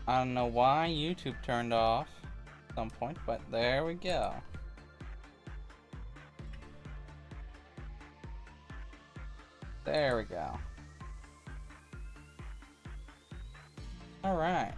I don't know why YouTube turned off at some point, but there we go. There we go. Alright.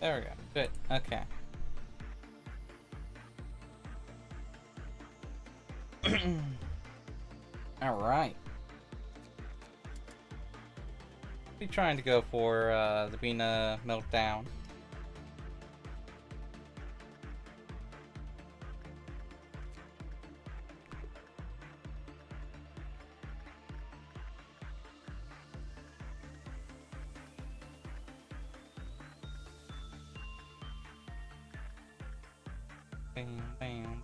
There we go. Good. Okay. Alright. Be trying to go for the Vina meltdown. Bam, bam.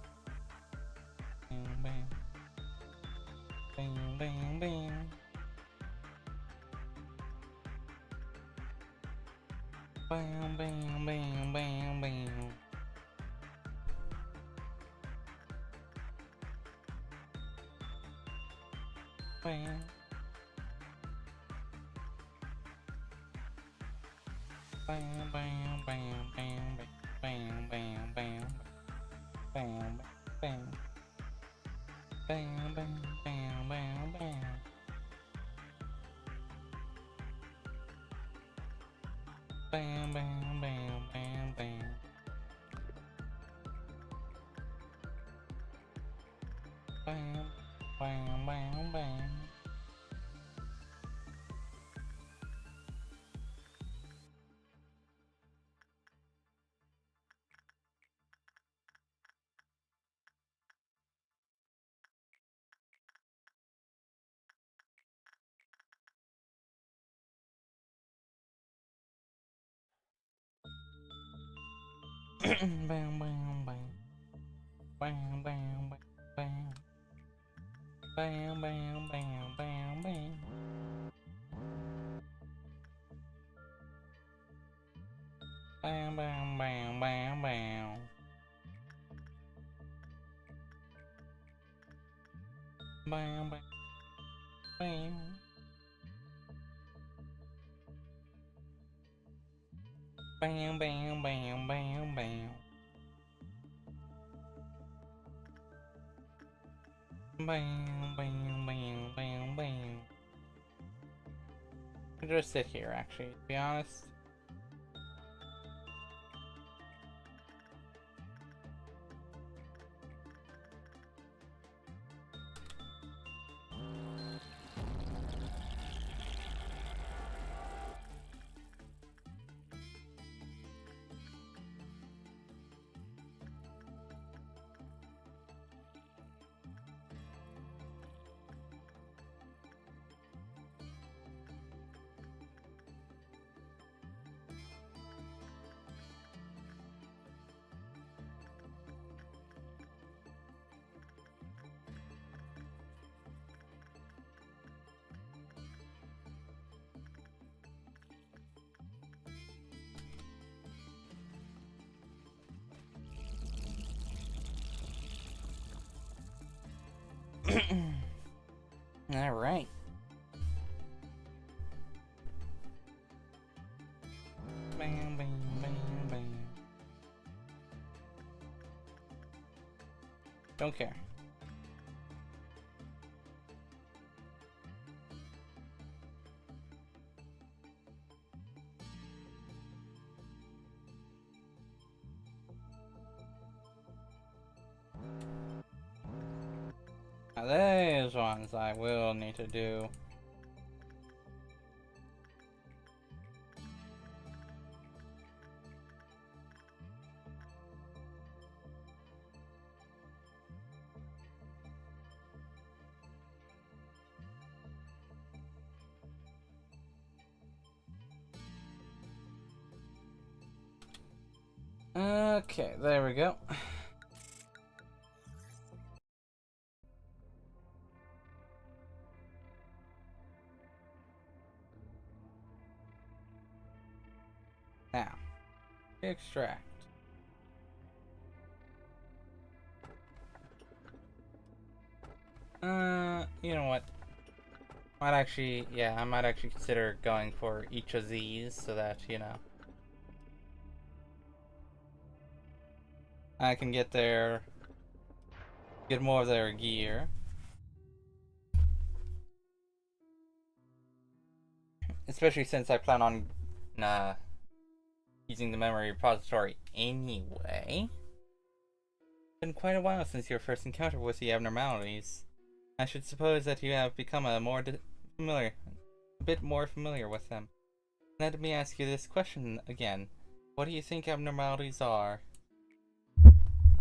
Bam, bam. Bam, bam, bam. Bam, bam, bam, bam, bam. Bam. Bam, bam, bam, bam, bam, bam, bam, bam, bam, bam, bam, bam, bam, bam. Bam, bam, bam, bam, bam. Bam, bam, bam, bam. Bam, bam, bam. Bam, bam, bam, bam. Bam, bam, bam, bam, bam. Bam, bam, bam, bam, bam. Bam, bam, bam. Bam, bam, bam, bam, bam. Bam, bam, bam, bam, bam. I'll just sit here, actually, to be honest. Alright. Bam, bam, bam, bam. Don't care. Now those ones I will need to do. Okay, there we go. Now, extract. You know what? Might actually, yeah, I might actually consider going for each of these so that, you know, I can get more of their gear. Especially since I plan on, using the memory repository anyway. It's been quite a while since your first encounter with the abnormalities. I should suppose that you have become a bit more familiar with them. Let me ask you this question again. What do you think abnormalities are?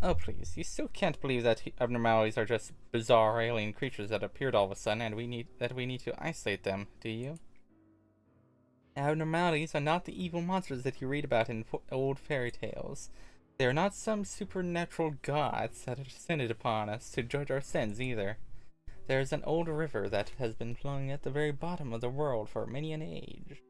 Oh please, you still can't believe that abnormalities are just bizarre alien creatures that appeared all of a sudden and we need to isolate them, do you? Abnormalities are not the evil monsters that you read about in old fairy tales. They are not some supernatural gods that have descended upon us to judge our sins either. There is an old river that has been flowing at the very bottom of the world for many an age.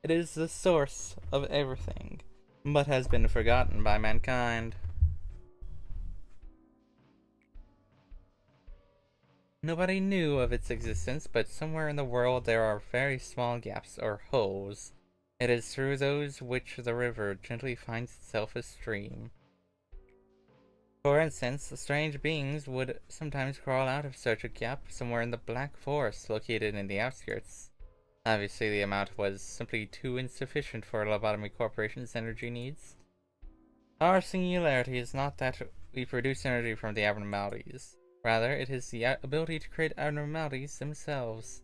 It is the source of everything, but has been forgotten by mankind. Nobody knew of its existence, but somewhere in the world there are very small gaps, or holes. It is through those which the river gently finds itself a stream. For instance, strange beings would sometimes crawl out of such a gap somewhere in the Black Forest located in the outskirts. Obviously, the amount was simply too insufficient for Lobotomy Corporation's energy needs. Our singularity is not that we produce energy from the abnormalities. Rather, it is the ability to create abnormalities themselves.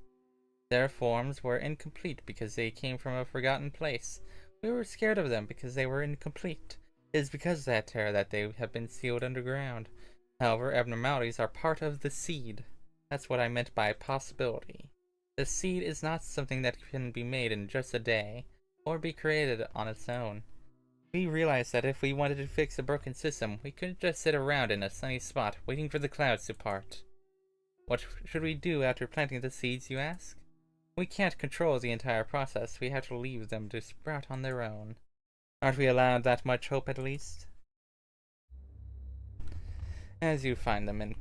Their forms were incomplete because they came from a forgotten place. We were scared of them because they were incomplete. It is because of that terror that they have been sealed underground. However, abnormalities are part of the seed. That's what I meant by possibility. The seed is not something that can be made in just a day, or be created on its own. We realized that if we wanted to fix a broken system, we couldn't just sit around in a sunny spot waiting for the clouds to part. What should we do after planting the seeds, you ask? We can't control the entire process. We have to leave them to sprout on their own. Aren't we allowed that much hope at least? As you find them in...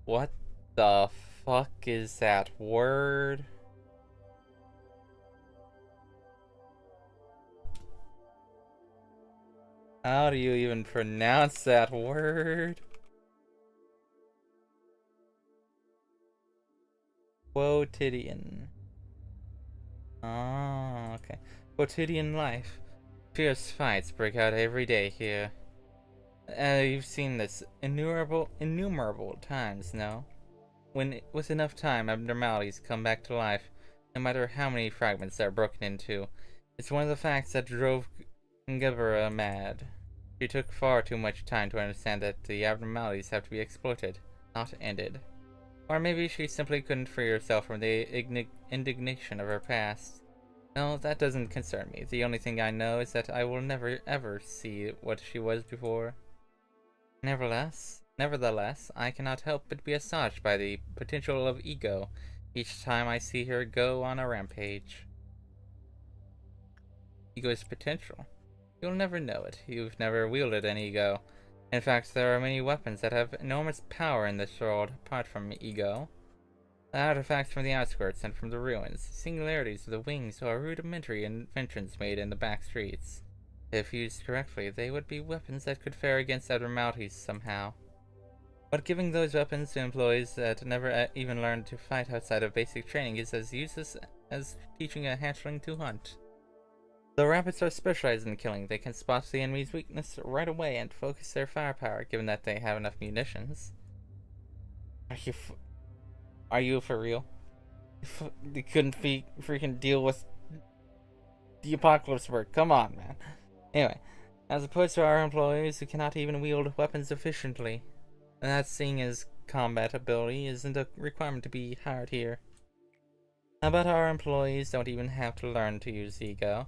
What the fuck is that word? How do you even pronounce that word? Quotidian. Oh, okay. Quotidian life. Fierce fights break out every day here. You've seen this innumerable times, no? With enough time, abnormalities come back to life, no matter how many fragments they're broken into. It's one of the facts that drove Ngebera mad. She took far too much time to understand that the abnormalities have to be exploited, not ended. Or maybe she simply couldn't free herself from the indignation of her past. No, that doesn't concern me. The only thing I know is that I will never ever see what she was before. Nevertheless, I cannot help but be astonished by the potential of ego each time I see her go on a rampage. Ego's potential? You'll never know it. You've never wielded an ego. In fact, there are many weapons that have enormous power in this world apart from ego. The artifacts from the outskirts and from the ruins, the singularities of the wings are rudimentary inventions made in the back streets. If used correctly, they would be weapons that could fare against abnormalities somehow. But giving those weapons to employees that never even learned to fight outside of basic training is as useless as teaching a hatchling to hunt. The rabbits are specialized in killing. They can spot the enemy's weakness right away and focus their firepower, given that they have enough munitions. Are you for real? They couldn't freaking deal with the apocalypse work. Come on, man. Anyway, as opposed to our employees who cannot even wield weapons efficiently. That seeing as combat ability isn't a requirement to be hired here. How about our employees don't even have to learn to use ego?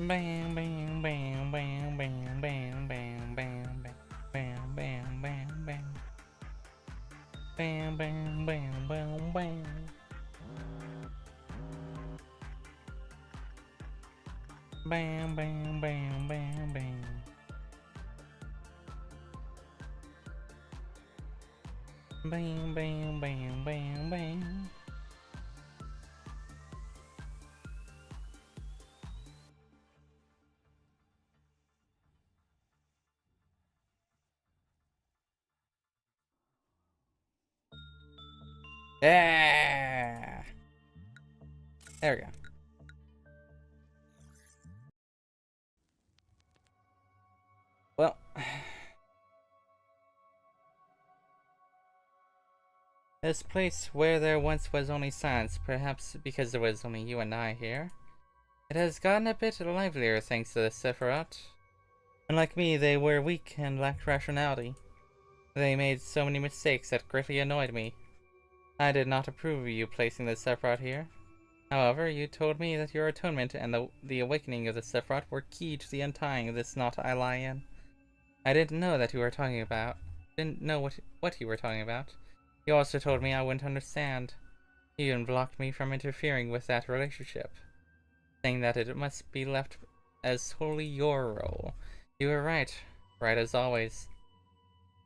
Bam, bam, bam, bam, bam, bam, bam, bam, bam, bam, bam, bam. Bam, bam, bam, bam, bam. Bam, bam, bam, bam, bam. Bam, bam, bam, bam, bam. Yeah! There we go. Well, this place where there once was only silence, perhaps because there was only you and I here, it has gotten a bit livelier thanks to the Sephiroth. Unlike me, they were weak and lacked rationality. They made so many mistakes that greatly annoyed me. I did not approve of you placing the Sephiroth here. However, you told me that your atonement and the awakening of the Sephiroth were key to the untying of this knot I lie in. I didn't know that you were talking about. Didn't know what you were talking about. You also told me I wouldn't understand. You even blocked me from interfering with that relationship, saying that it must be left as solely your role. You were right. Right as always.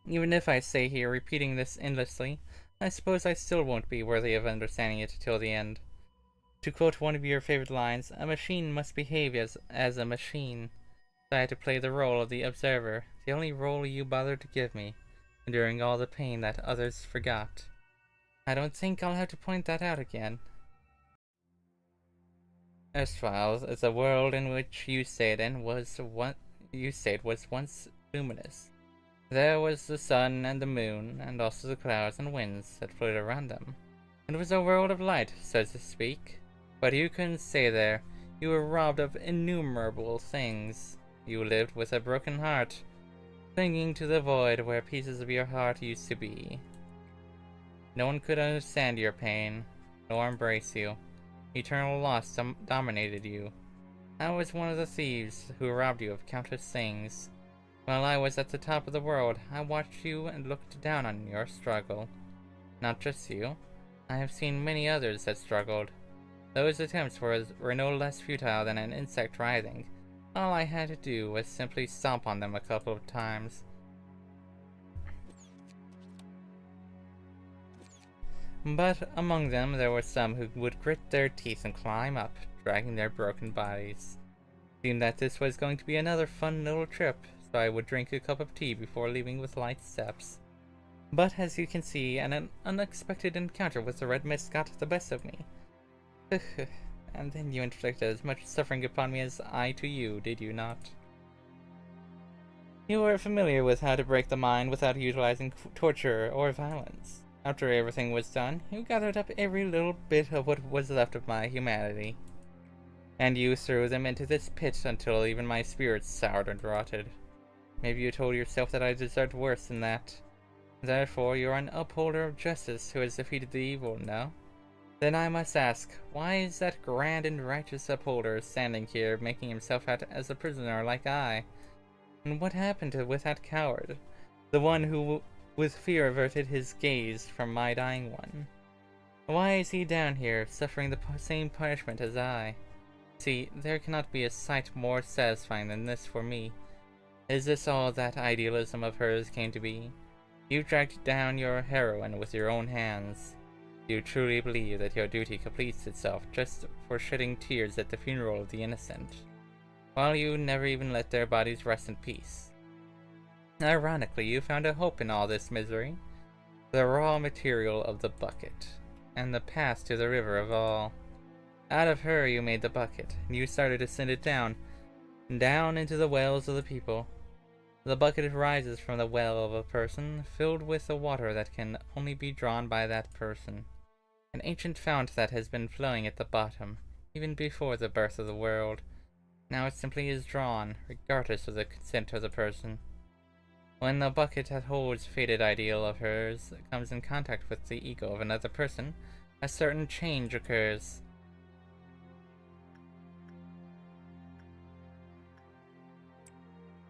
Even if I stay here repeating this endlessly, I suppose I still won't be worthy of understanding it till the end. To quote one of your favorite lines, a machine must behave as a machine. So I had to play the role of the observer, the only role you bothered to give me, enduring all the pain that others forgot. I don't think I'll have to point that out again. Erstwhile, the world in which you stayed was once luminous. There was the sun and the moon, and also the clouds and winds that floated around them. It was a world of light, so to speak. But you couldn't stay there. You were robbed of innumerable things. You lived with a broken heart, clinging to the void where pieces of your heart used to be. No one could understand your pain, nor embrace you. Eternal loss dominated you. I was one of the thieves who robbed you of countless things. While I was at the top of the world, I watched you and looked down on your struggle. Not just you. I have seen many others that struggled. Those attempts were no less futile than an insect writhing. All I had to do was simply stomp on them a couple of times. But among them there were some who would grit their teeth and climb up, dragging their broken bodies. It seemed that this was going to be another fun little trip, so I would drink a cup of tea before leaving with light steps. But as you can see, an unexpected encounter with the red mist got the best of me. And then you inflicted as much suffering upon me as I to you, did you not? You were familiar with how to break the mind without utilizing torture or violence. After everything was done, you gathered up every little bit of what was left of my humanity, and you threw them into this pit until even my spirits soured and rotted. Maybe you told yourself that I deserved worse than that. Therefore, you're an upholder of justice who has defeated the evil, no? Then I must ask, why is that grand and righteous upholder standing here making himself out as a prisoner like I? And what happened with that coward? The one who with fear averted his gaze from my dying one. Why is he down here, suffering the same punishment as I? See, there cannot be a sight more satisfying than this for me. Is this all that idealism of hers came to be? You dragged down your heroine with your own hands. Do you truly believe that your duty completes itself just for shedding tears at the funeral of the innocent, while you never even let their bodies rest in peace? Ironically, you found a hope in all this misery, the raw material of the bucket, and the path to the river of all. Out of her you made the bucket, and you started to send it down into the wells of the people. The bucket rises from the well of a person, filled with the water that can only be drawn by that person. An ancient fount that has been flowing at the bottom, even before the birth of the world. Now it simply is drawn, regardless of the consent of the person. When the bucket that holds faded ideal of hers comes in contact with the ego of another person, a certain change occurs.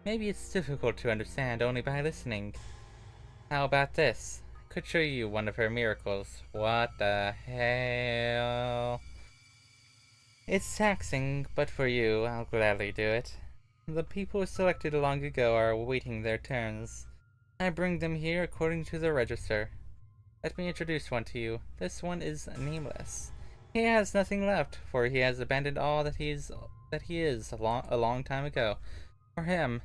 Maybe it's difficult to understand only by listening. How about this? I could show you one of her miracles. What the hell? It's taxing, but for you, I'll gladly do it. The people selected long ago are awaiting their turns. I bring them here according to the register. Let me introduce one to you. This one is nameless. He has nothing left, for he has abandoned all that he is a long time ago. For him,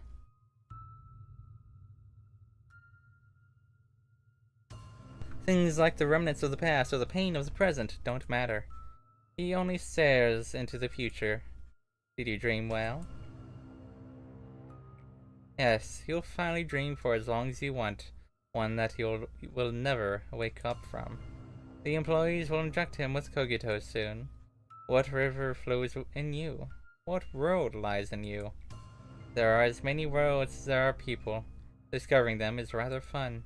things like the remnants of the past or the pain of the present don't matter. He only stares into the future. Did you dream well? Yes, you'll finally dream for as long as you want, one that will never wake up from. The employees will inject him with Kogito soon. What river flows in you? What road lies in you? There are as many worlds as there are people. Discovering them is rather fun.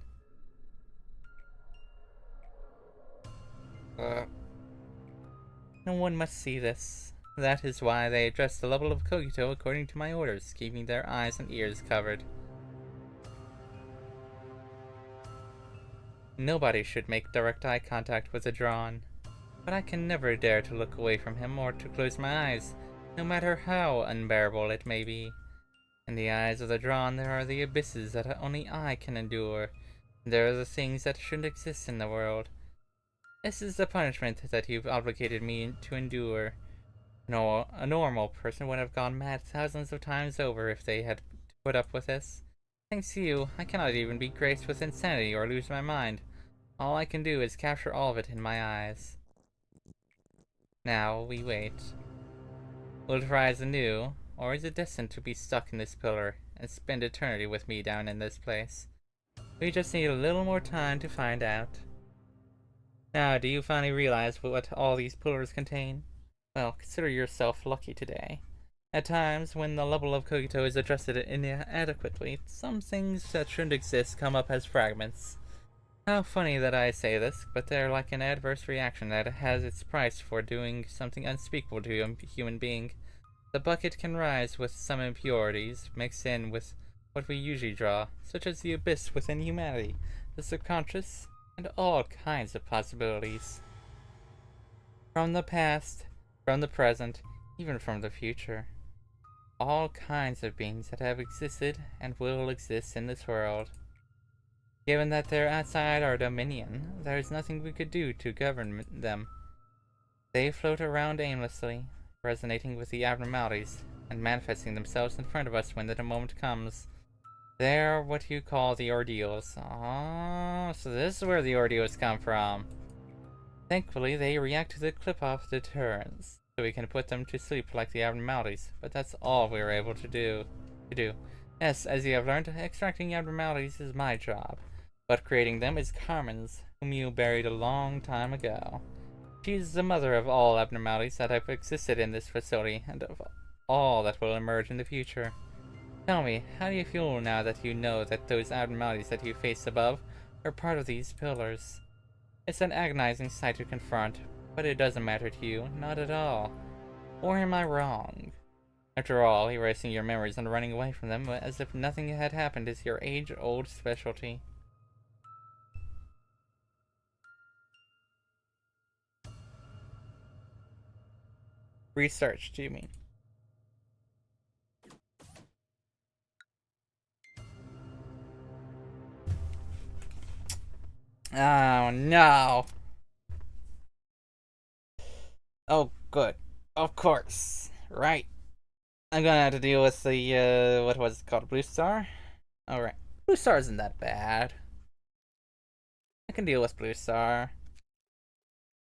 No one must see this. That is why they adjust the level of Kogito according to my orders, keeping their eyes and ears covered. Nobody should make direct eye contact with a Drawn, but I can never dare to look away from him or to close my eyes, no matter how unbearable it may be. In the eyes of the Drawn there are the abysses that only I can endure. There are the things that shouldn't exist in the world. This is the punishment that you've obligated me to endure. No, a normal person would have gone mad thousands of times over if they had to put up with this. Thanks to you, I cannot even be graced with insanity or lose my mind. All I can do is capture all of it in my eyes. Now, we wait. Will it rise anew, or is it destined to be stuck in this pillar and spend eternity with me down in this place? We just need a little more time to find out. Now, do you finally realize what all these pillars contain? Well, consider yourself lucky today. At times, when the level of Kogito is adjusted inadequately, some things that shouldn't exist come up as fragments. How funny that I say this, but they're like an adverse reaction that has its price for doing something unspeakable to a human being. The bucket can rise with some impurities mixed in with what we usually draw, such as the abyss within humanity, the subconscious, and all kinds of possibilities. From the past, from the present, even from the future. All kinds of beings that have existed and will exist in this world. Given that they're outside our dominion, there is nothing we could do to govern them. They float around aimlessly, resonating with the abnormalities, and manifesting themselves in front of us when the moment comes. They're what you call the ordeals. Oh, so this is where the ordeals come from. Thankfully, they react to the clip-off deterrence, so we can put them to sleep like the abnormalities, but that's all we were able to do. Yes, as you have learned, extracting abnormalities is my job, but creating them is Carmen's, whom you buried a long time ago. She's the mother of all abnormalities that have existed in this facility, and of all that will emerge in the future. Tell me, how do you feel now that you know that those abnormalities that you face above are part of these pillars? It's an agonizing sight to confront, but it doesn't matter to you, not at all. Or am I wrong? After all, erasing your memories and running away from them as if nothing had happened is your age-old specialty. Research, do you mean? Oh no! Oh good. Of course. Right. I'm gonna have to deal with the, what was it called? Blue Star? Alright. Blue Star isn't that bad. I can deal with Blue Star.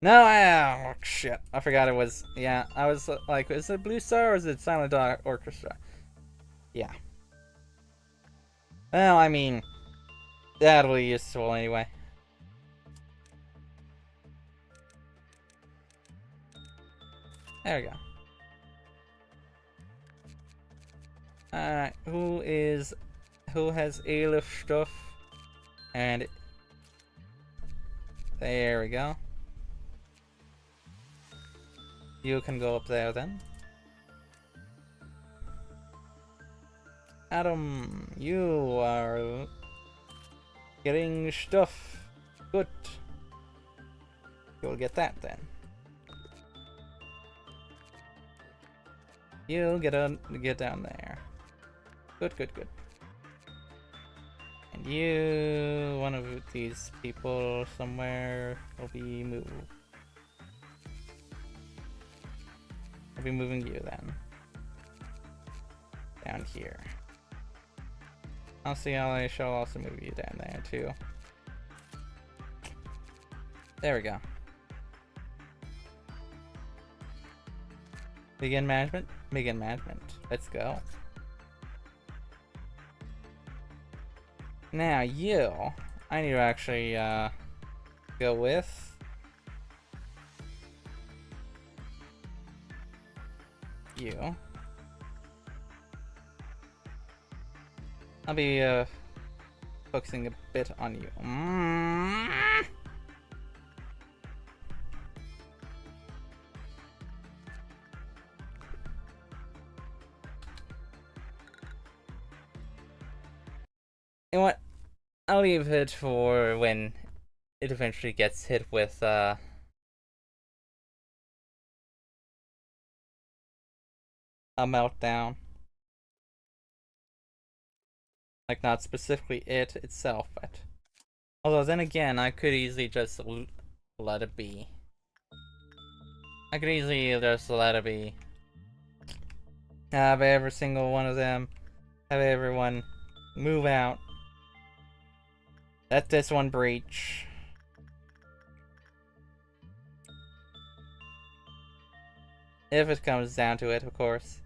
No, oh shit. I forgot it was, yeah, I was like, is it Blue Star or is it Silent Dog Orchestra? Yeah. Well, I mean, that'll be useful anyway. There we go. Alright, who has Aleph stuff? And there we go. You can go up there then. Adam, you are getting stuff. Good. You'll get that then. You'll get down there. Good, good, good. And you, one of these people somewhere, will be moved. I'll be moving you then. Down here. I'll see how I shall also move you down there too. There we go. Begin management? Begin management. Let's go. Now you, I need to actually go with you. I'll be focusing a bit on you. You know what? I'll leave it for when it eventually gets hit with a meltdown. Like, not specifically it itself, but... Although, then again, I could easily just let it be. I could easily just let it be. Have every single one of them, have everyone move out. Let this one breach. If it comes down to it, of course.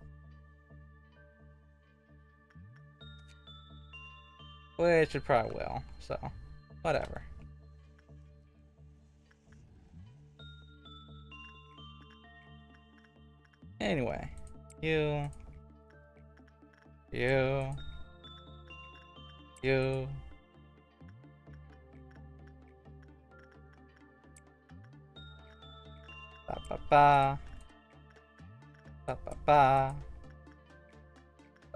Which it probably will, so whatever. Anyway, you. Ba ba ba. Ba ba ba.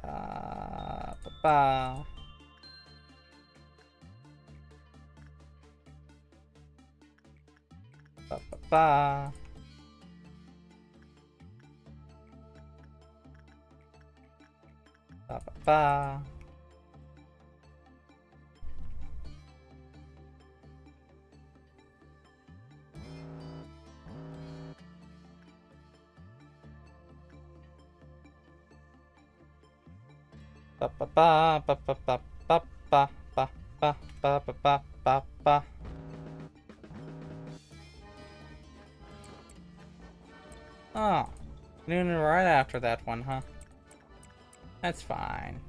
Ba ba ba. Ba ba ba. Ba ba ba. Ba ba ba ba ba ba ba ba ba ba ba ba ba ba. Oh, noon right after that one, huh? That's fine.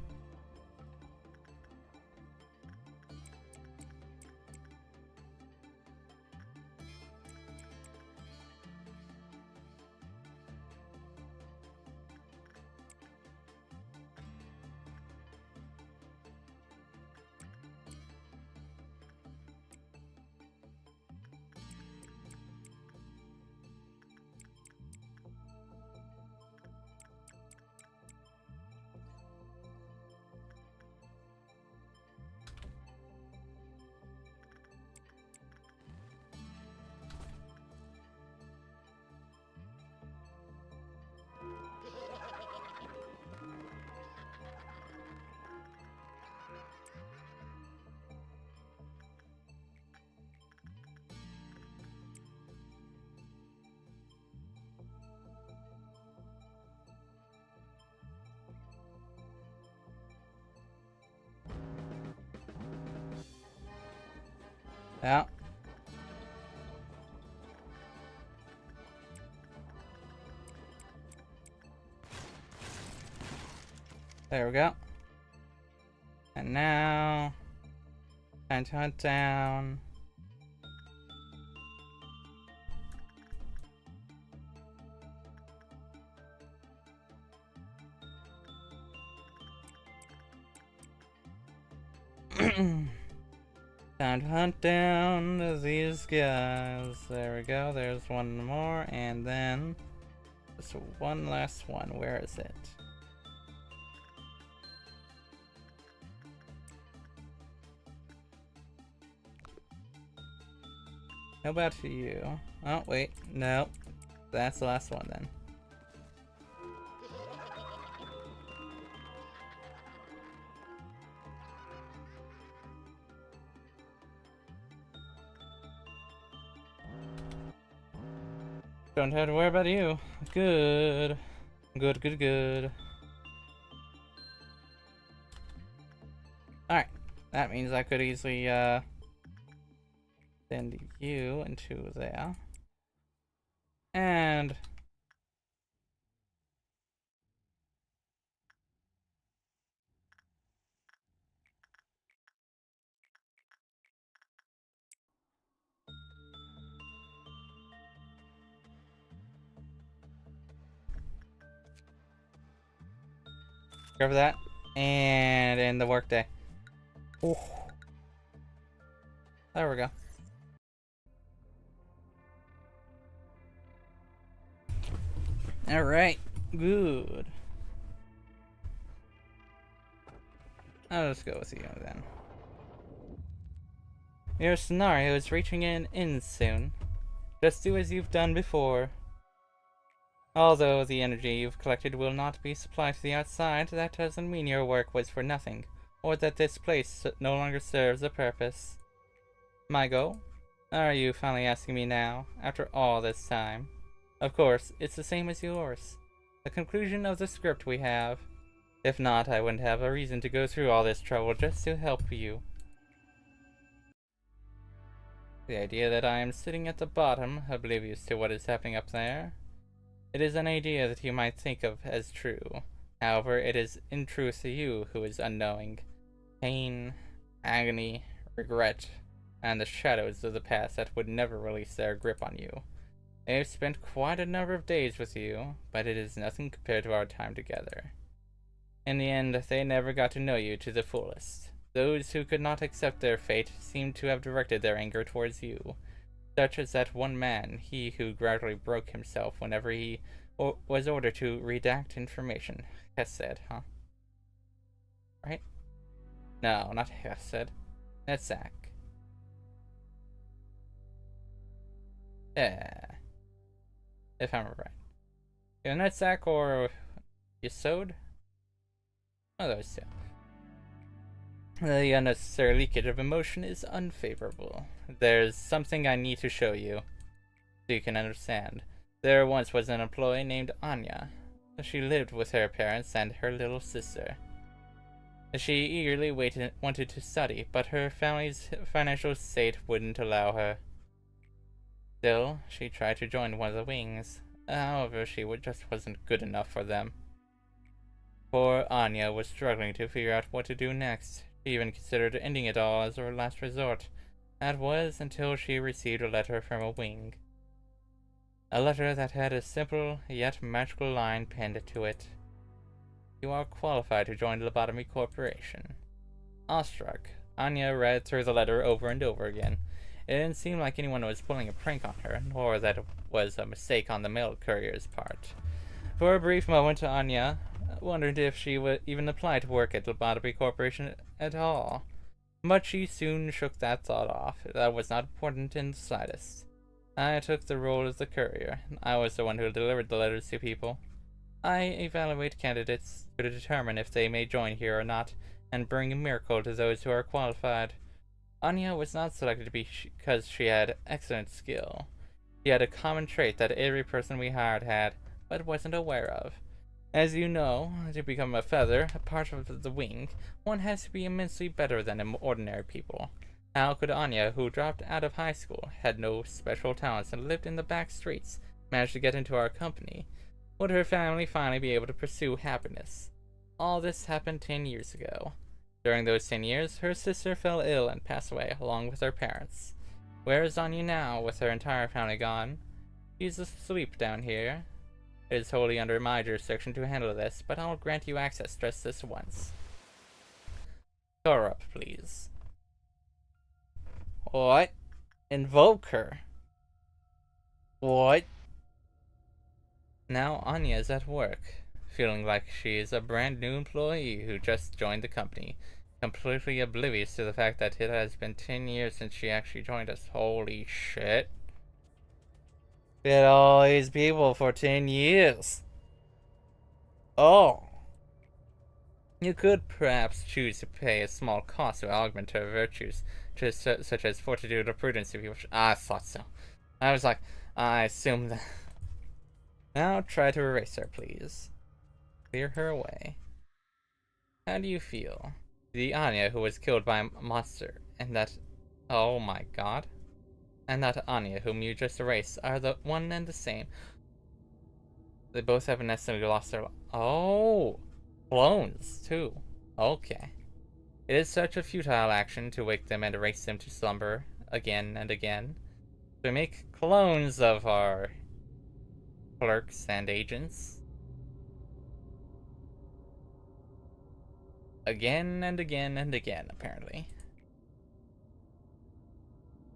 Yeah. There we go. And now, time to hunt down. Time to hunt down these guys. There we go. There's one more, and then just one last one. Where is it? How about you? Oh, wait. No. That's the last one then. Don't have to worry about you. Good. Good, good, good. Alright. That means I could easily, send you into there. And... grab that. And end the workday. Ooh. There we go. Alright. Good. I'll just go with you then. Your scenario is reaching an end soon. Just do as you've done before. Although the energy you've collected will not be supplied to the outside, that doesn't mean your work was for nothing, or that this place no longer serves a purpose. My goal? Are you finally asking me now, after all this time? Of course, it's the same as yours. The conclusion of the script we have. If not, I wouldn't have a reason to go through all this trouble just to help you. The idea that I am sitting at the bottom, oblivious to what is happening up there. It is an idea that you might think of as true. However, it is in truth you who is unknowing. Pain, agony, regret, and the shadows of the past that would never release their grip on you. I have spent quite a number of days with you, but it is nothing compared to our time together. In the end, they never got to know you to the fullest. Those who could not accept their fate seemed to have directed their anger towards you, such as that one man, he who gradually broke himself whenever he was ordered to redact information. Hesed, huh? Right? No, not Hesed. Netzach. Yeah. If I'm right. Either Netzach or Yesod? One of those two. The unnecessary leakage of emotion is unfavorable. There's something I need to show you, so you can understand. There once was an employee named Anya. She lived with her parents and her little sister. She eagerly wanted to study, but her family's financial state wouldn't allow her. Still, she tried to join one of the wings. However, she just wasn't good enough for them. Poor Anya was struggling to figure out what to do next. She even considered ending it all as her last resort. That was until she received a letter from a wing. A letter that had a simple yet magical line pinned to it. You are qualified to join the Lobotomy Corporation. Awestruck, Anya read through the letter over and over again. It didn't seem like anyone was pulling a prank on her, nor that it was a mistake on the mail courier's part. For a brief moment, Anya wondered if she would even apply to work at the Lobotomy Corporation at all. But she soon shook that thought off. That was not important in the slightest. I took the role as the courier. I was the one who delivered the letters to people. I evaluate candidates to determine if they may join here or not, and bring a miracle to those who are qualified. Anya was not selected because she had excellent skill. She had a common trait that every person we hired had, but wasn't aware of. As you know, to become a feather, a part of the wing, one has to be immensely better than ordinary people. How could Anya, who dropped out of high school, had no special talents and lived in the back streets, manage to get into our company? Would her family finally be able to pursue happiness? All this happened 10 years ago. During those 10 years, her sister fell ill and passed away, along with her parents. Where is Anya now, with her entire family gone? She's asleep down here. It is wholly under my jurisdiction to handle this, but I'll grant you access just this once. Call her up, please. What? Invoke her. What? Now Anya is at work, feeling like she is a brand new employee who just joined the company. completely oblivious to the fact that it has been 10 years since she actually joined us. Holy shit. Been all these people for 10 years. Oh. You could perhaps choose to pay a small cost to augment her virtues, just such as fortitude or prudence if you wish. I thought so. I was like, I assumed that. Now try to erase her, please. Clear her away. How do you feel? The Anya who was killed by a monster, and that... Oh my god. And that Anya whom you just erased are the one and the same. They both have necessarily lost their... Oh! Clones, too. Okay. It is such a futile action to wake them and erase them to slumber again and again. We make clones of our clerks and agents. Again and again and again, apparently.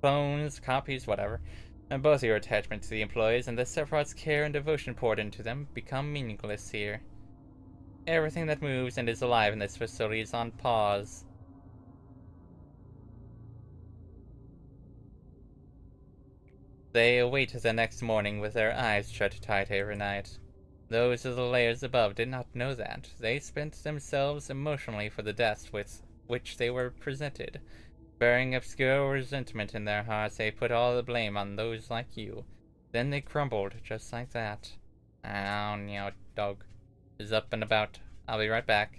Clones, copies, whatever. And both your attachment to the employees and the Sephiroth's care and devotion poured into them become meaningless here. Everything that moves and is alive in this facility is on pause. They await the next morning with their eyes shut tight every night. Those of the layers above did not know that. They spent themselves emotionally for the deaths with which they were presented. Bearing obscure resentment in their hearts, they put all the blame on those like you. Then they crumbled, just like that. Ow, meow, dog is up and about. I'll be right back.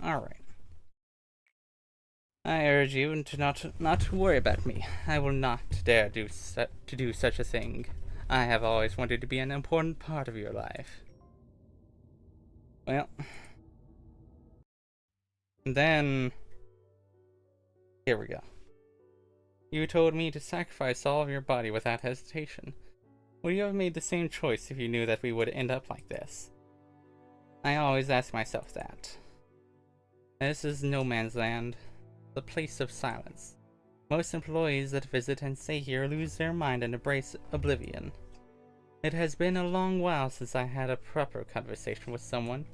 Alright. I urge you to not worry about me. I will not dare do such a thing. I have always wanted to be an important part of your life. Well, then here we go. You told me to sacrifice all of your body without hesitation. Would you have made the same choice if you knew that we would end up like this? I always ask myself that. This is no man's land. The place of silence. Most employees that visit and stay here lose their mind and embrace oblivion. It has been a long while since I had a proper conversation with someone.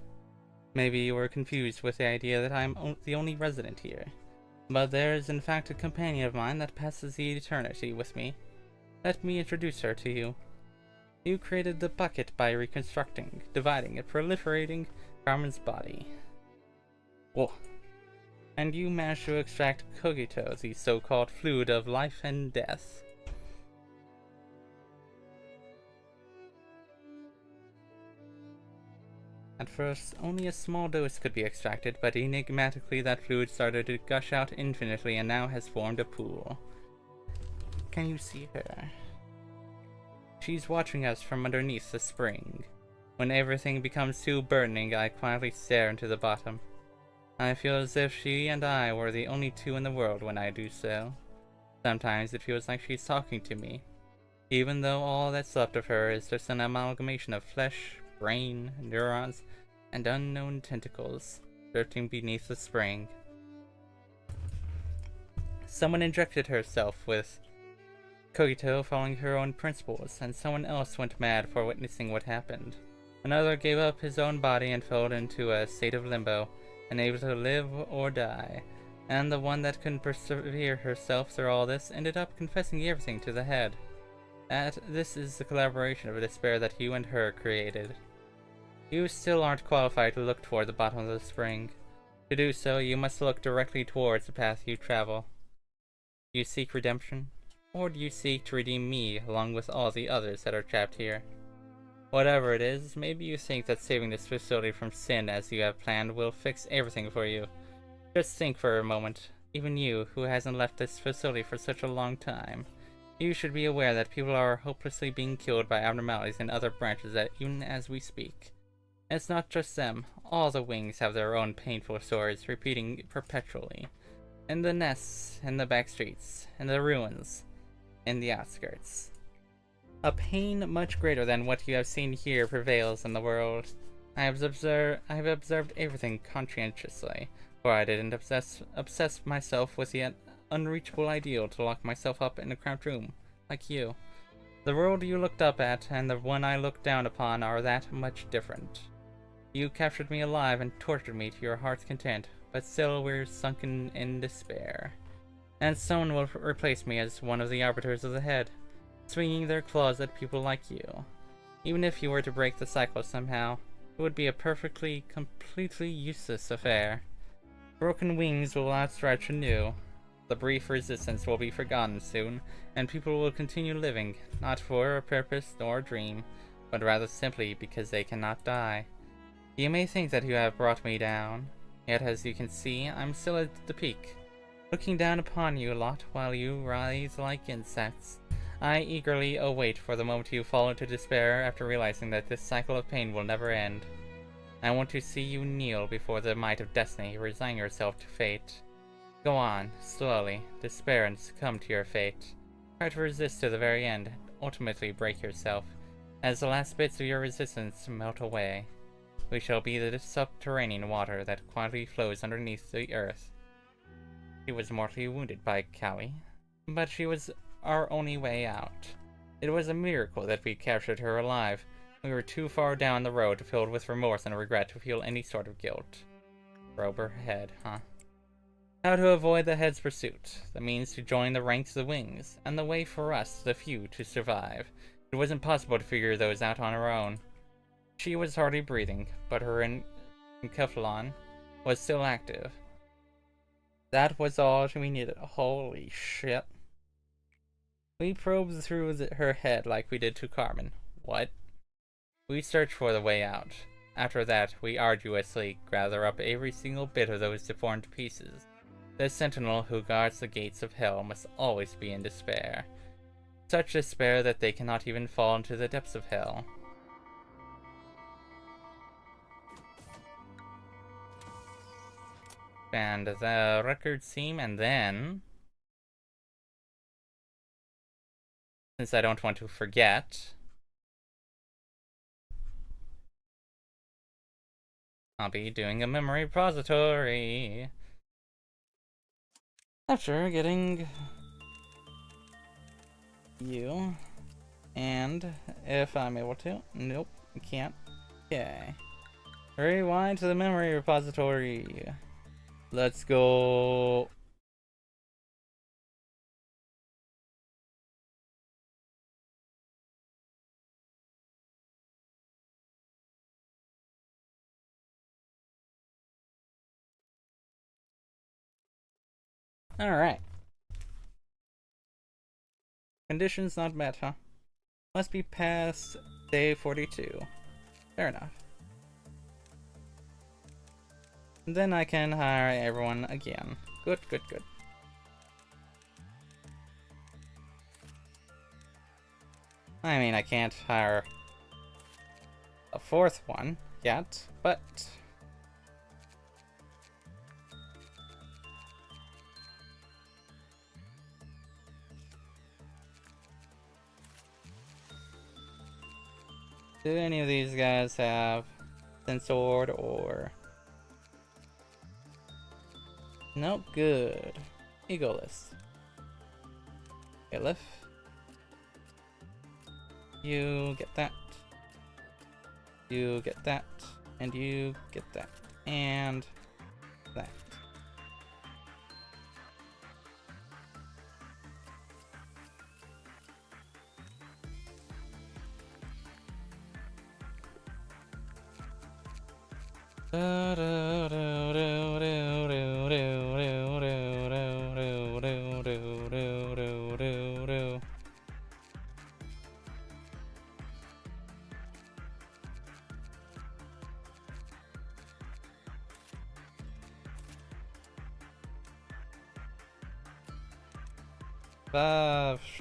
Maybe you were confused with the idea that I am the only resident here. But there is in fact a companion of mine that passes the eternity with me. Let me introduce her to you. You created the bucket by reconstructing, dividing, and proliferating Carmen's body. Whoa. And you managed to extract Cogito, the so-called fluid of life and death. At first, only a small dose could be extracted, but enigmatically that fluid started to gush out infinitely and now has formed a pool. Can you see her? She's watching us from underneath the spring. When everything becomes too burdening, I quietly stare into the bottom. I feel as if she and I were the only two in the world when I do so. Sometimes it feels like she's talking to me, even though all that's left of her is just an amalgamation of flesh, brain, neurons, and unknown tentacles drifting beneath the spring. Someone injected herself with cogito following her own principles, and someone else went mad for witnessing what happened. Another gave up his own body and fell into a state of limbo, unable to live or die. And the one that couldn't persevere herself through all this ended up confessing everything to the head. This is the collaboration of despair that you and her created. You still aren't qualified to look toward the bottom of the spring. To do so, you must look directly towards the path you travel. Do you seek redemption? Or do you seek to redeem me along with all the others that are trapped here? Whatever it is, maybe you think that saving this facility from sin as you have planned will fix everything for you. Just think for a moment. Even you, who hasn't left this facility for such a long time. You should be aware that people are hopelessly being killed by abnormalities in other branches even as we speak. And it's not just them. All the wings have their own painful stories, repeating perpetually. In the nests, in the back streets, in the ruins, in the outskirts. A pain much greater than what you have seen here prevails in the world. I have observed everything conscientiously, for I didn't obsess myself with the unreachable ideal to lock myself up in a cramped room, like you. The world you looked up at and the one I looked down upon are that much different. You captured me alive and tortured me to your heart's content, but still we're sunken in despair. And someone will replace me as one of the arbiters of the head, swinging their claws at people like you. Even if you were to break the cycle somehow, it would be a completely useless affair. Broken wings will outstretch anew. The brief resistance will be forgotten soon, and people will continue living, not for a purpose nor a dream, but rather simply because they cannot die. You may think that you have brought me down, yet as you can see, I'm still at the peak, looking down upon you a lot while you rise like insects. I eagerly await for the moment you fall into despair after realizing that this cycle of pain will never end. I want to see you kneel before the might of destiny, resign yourself to fate. Go on, slowly, despair and succumb to your fate. Try to resist to the very end, and ultimately break yourself. As the last bits of your resistance melt away, we shall be the subterranean water that quietly flows underneath the earth. She was mortally wounded by Callie, but she was our only way out. It was a miracle that we captured her alive. We were too far down the road filled with remorse and regret to feel any sort of guilt. Probe her head, huh? How to avoid the head's pursuit, the means to join the ranks of the wings, and the way for us, the few, to survive. It was impossible to figure those out on our own. She was hardly breathing, but her encephalon was still active. That was all we needed. Holy shit. We probed through her head like we did to Carmen. What? We searched for the way out. After that, we arduously gather up every single bit of those deformed pieces. The sentinel who guards the gates of hell must always be in despair. Such despair that they cannot even fall into the depths of hell. And the record seam, and then, since I don't want to forget, I'll be doing a memory repository. After getting you, and if I'm able to, nope, I can't. Okay. Rewind to the memory repository. Let's go. Alright. Conditions not met, huh? Must be past day 42. Fair enough. Then I can hire everyone again. Good, good, good. I mean, I can't hire a fourth one yet, but... do any of these guys have Sword or... Nope, good. Egoless. Elif. You get that. You get that. And you get that. And that.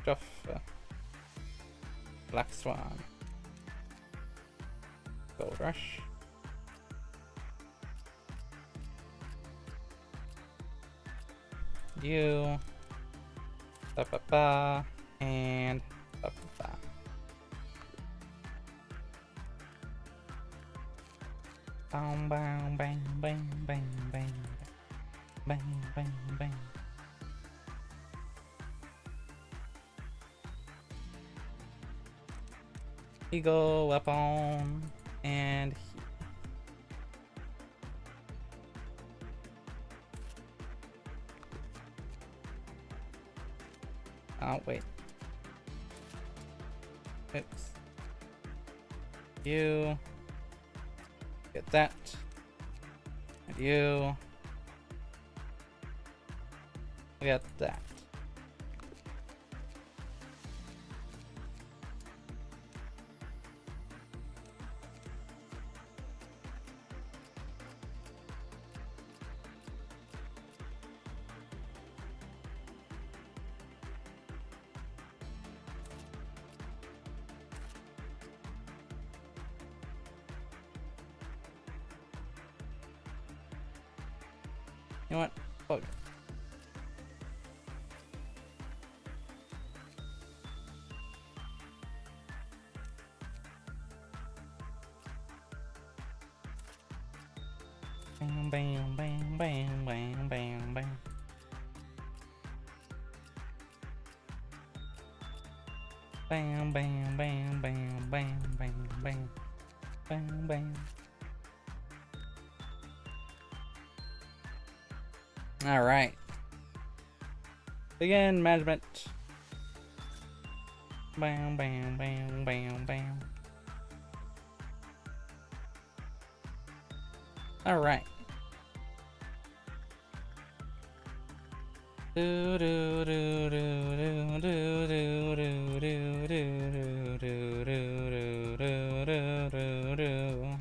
Stuff. Black Swan. Gold Rush. You. Ba ba ba. And ba ba ba. Bang bang bang bang bang bang bang bang bang. Eagle weapon and oh wait. Oops. You get that. And you get that. You know what? Fuck it. Bam, bam, bam, bam, bam, bam, bam. Bam, bam, bam, bam, bam, bam, bam, bam, bam. All right. Begin management. Bam, bam, bam, bam, bam. All right. Do do do do do do do do do do do do do do do. Do do do do do do.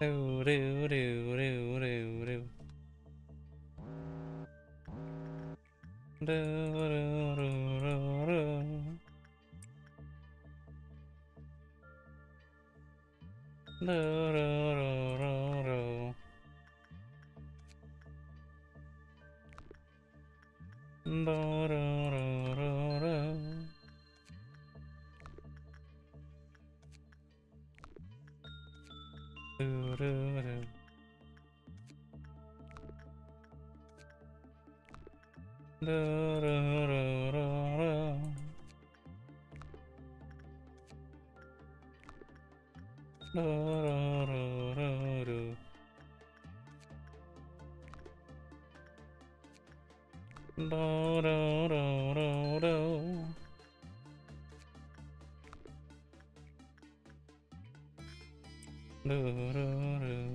Do do do do do. Do do do do do. Do do do do do. Do do do. Do do do do do. Do do do do do. Do do do do do. Do do do.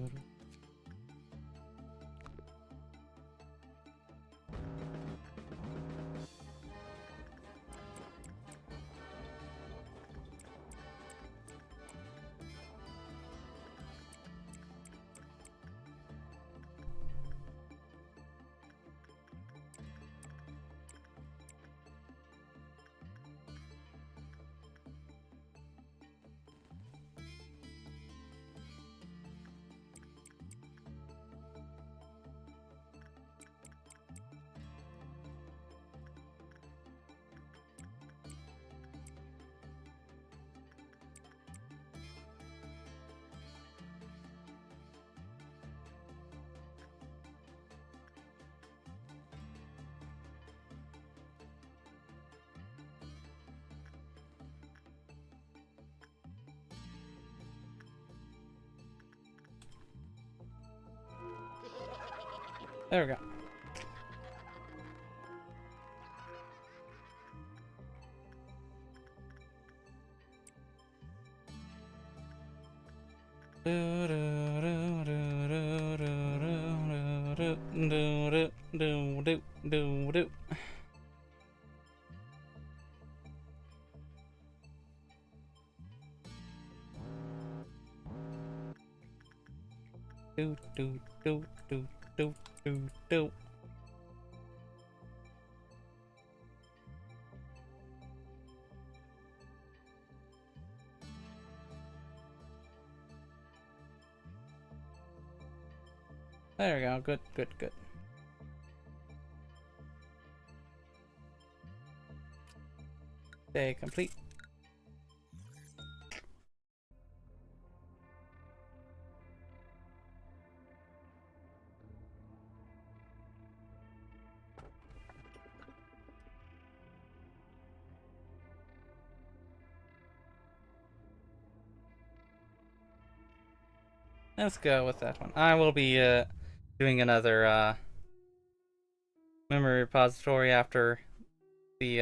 There we go. Do do do do do do do. There we go. Good, good, good. Day complete. Let's go with that one. I will be doing another memory repository after the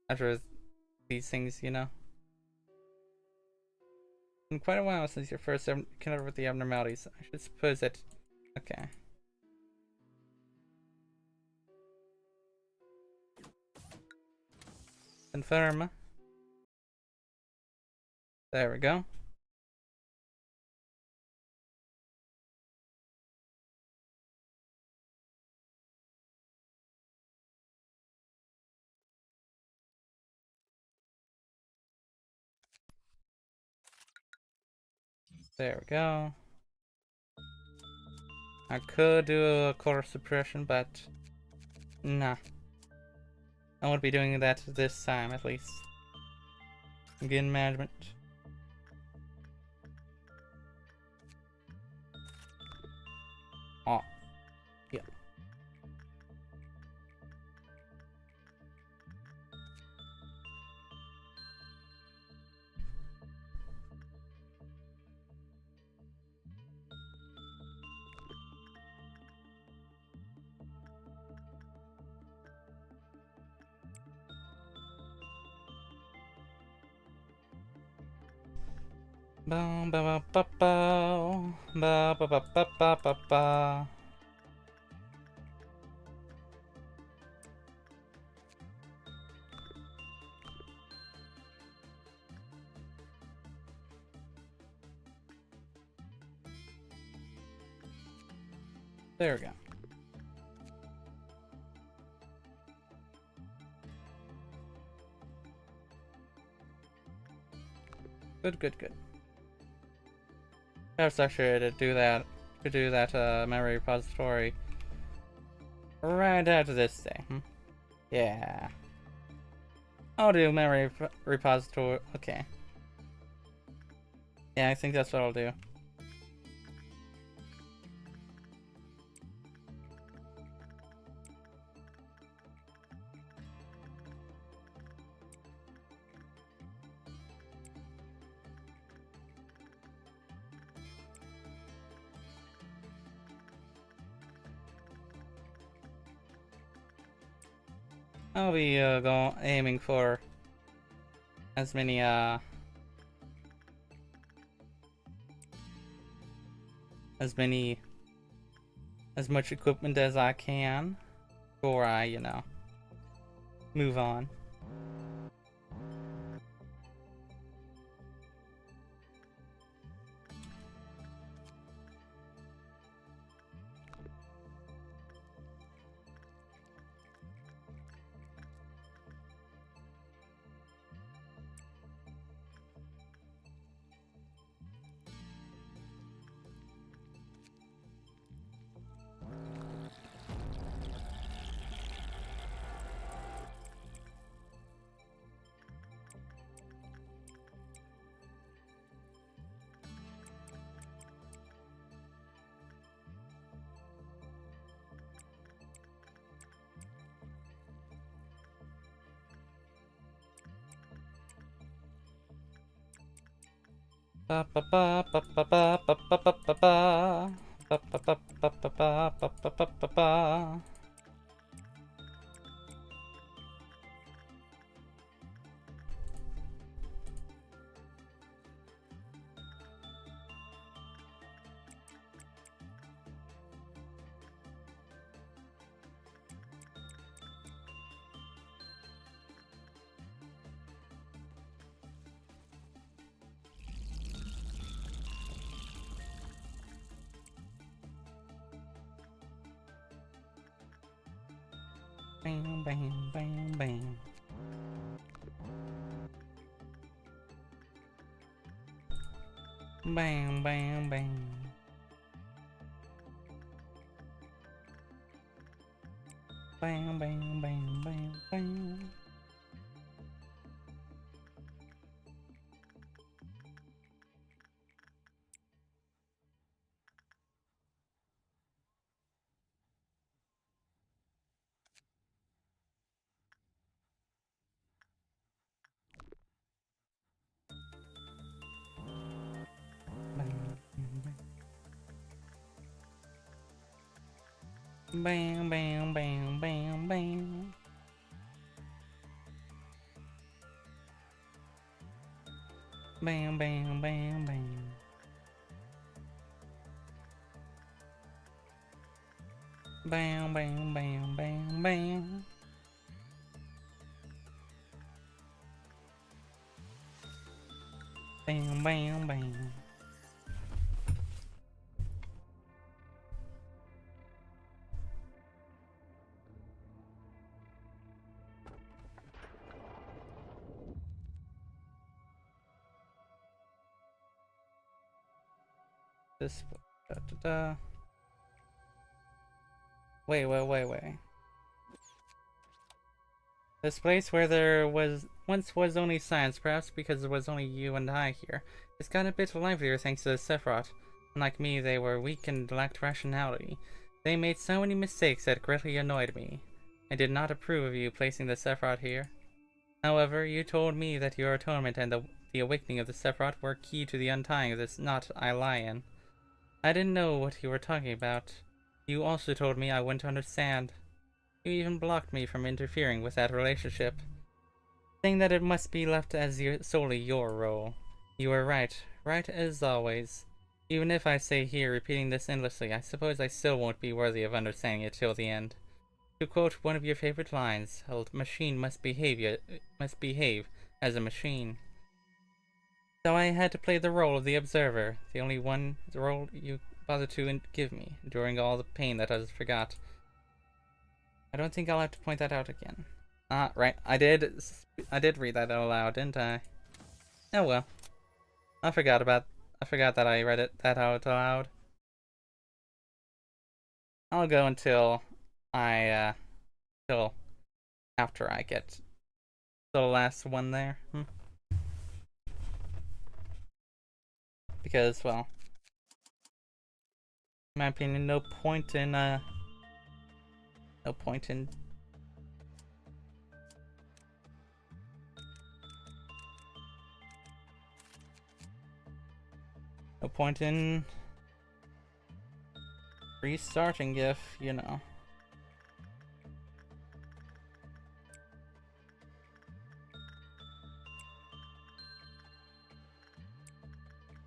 after these things, you know. In quite a while since your first encounter with the abnormalities. I should suppose that. Okay. Confirm. There we go. There we go. I could do a color suppression, but nah. I won't be doing that this time, at least. Again, management. Oh, yeah. Ba ba ba ba ba ba ba ba ba ba ba ba. There we go. Good, good, good. Perhaps I should do that. Could do that memory repository right after this day. Yeah. I'll do memory repository. Okay. Yeah, I think that's what I'll do. I'll be aiming for as many as much equipment as I can before I, you know, move on. Ba ba ba ba ba ba ba ba ba ba ba ba ba ba ba ba ba ba ba ba ba ba. Bam, bam, bam, bam. Bam, bam, bam. Bam, bam, bam, bam, bam. Bam, bam, bam, bam, bam. Bam, bam, bam, bam. Bam, bam, bam, bam, bam. Bam, bam, bam. This. Da, da, da. Wait. This place where there once was only science, perhaps because there was only you and I here, it's got a bit livelier thanks to the Sephiroth. Unlike me, they were weak and lacked rationality. They made so many mistakes that greatly annoyed me. I did not approve of you placing the Sephiroth here. However, you told me that your atonement and the awakening of the Sephiroth were key to the untying of this knot I lie in. I didn't know what you were talking about. You also told me I wouldn't understand. You even blocked me from interfering with that relationship, saying that it must be left as solely your role. You were right, right as always. Even if I stay here repeating this endlessly, I suppose I still won't be worthy of understanding it till the end. To quote one of your favorite lines, a machine must behave as a machine. So I had to play the role of the observer, the only one the role you bothered to give me, during all the pain that I forgot. I don't think I'll have to point that out again. Ah, right. I did read that out loud, didn't I? Oh well. I forgot that I read that out loud. I'll go until till after I get to the last one there. Because, well, in my opinion, no point in restarting if, you know.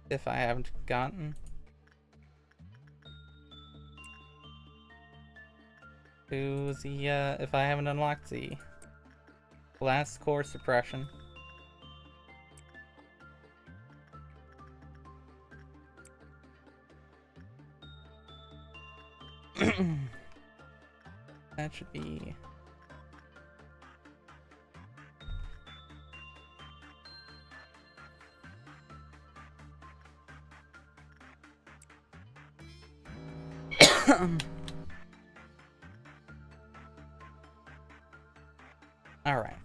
If I haven't gotten to the, if I haven't unlocked the last core suppression. That should be... Alright.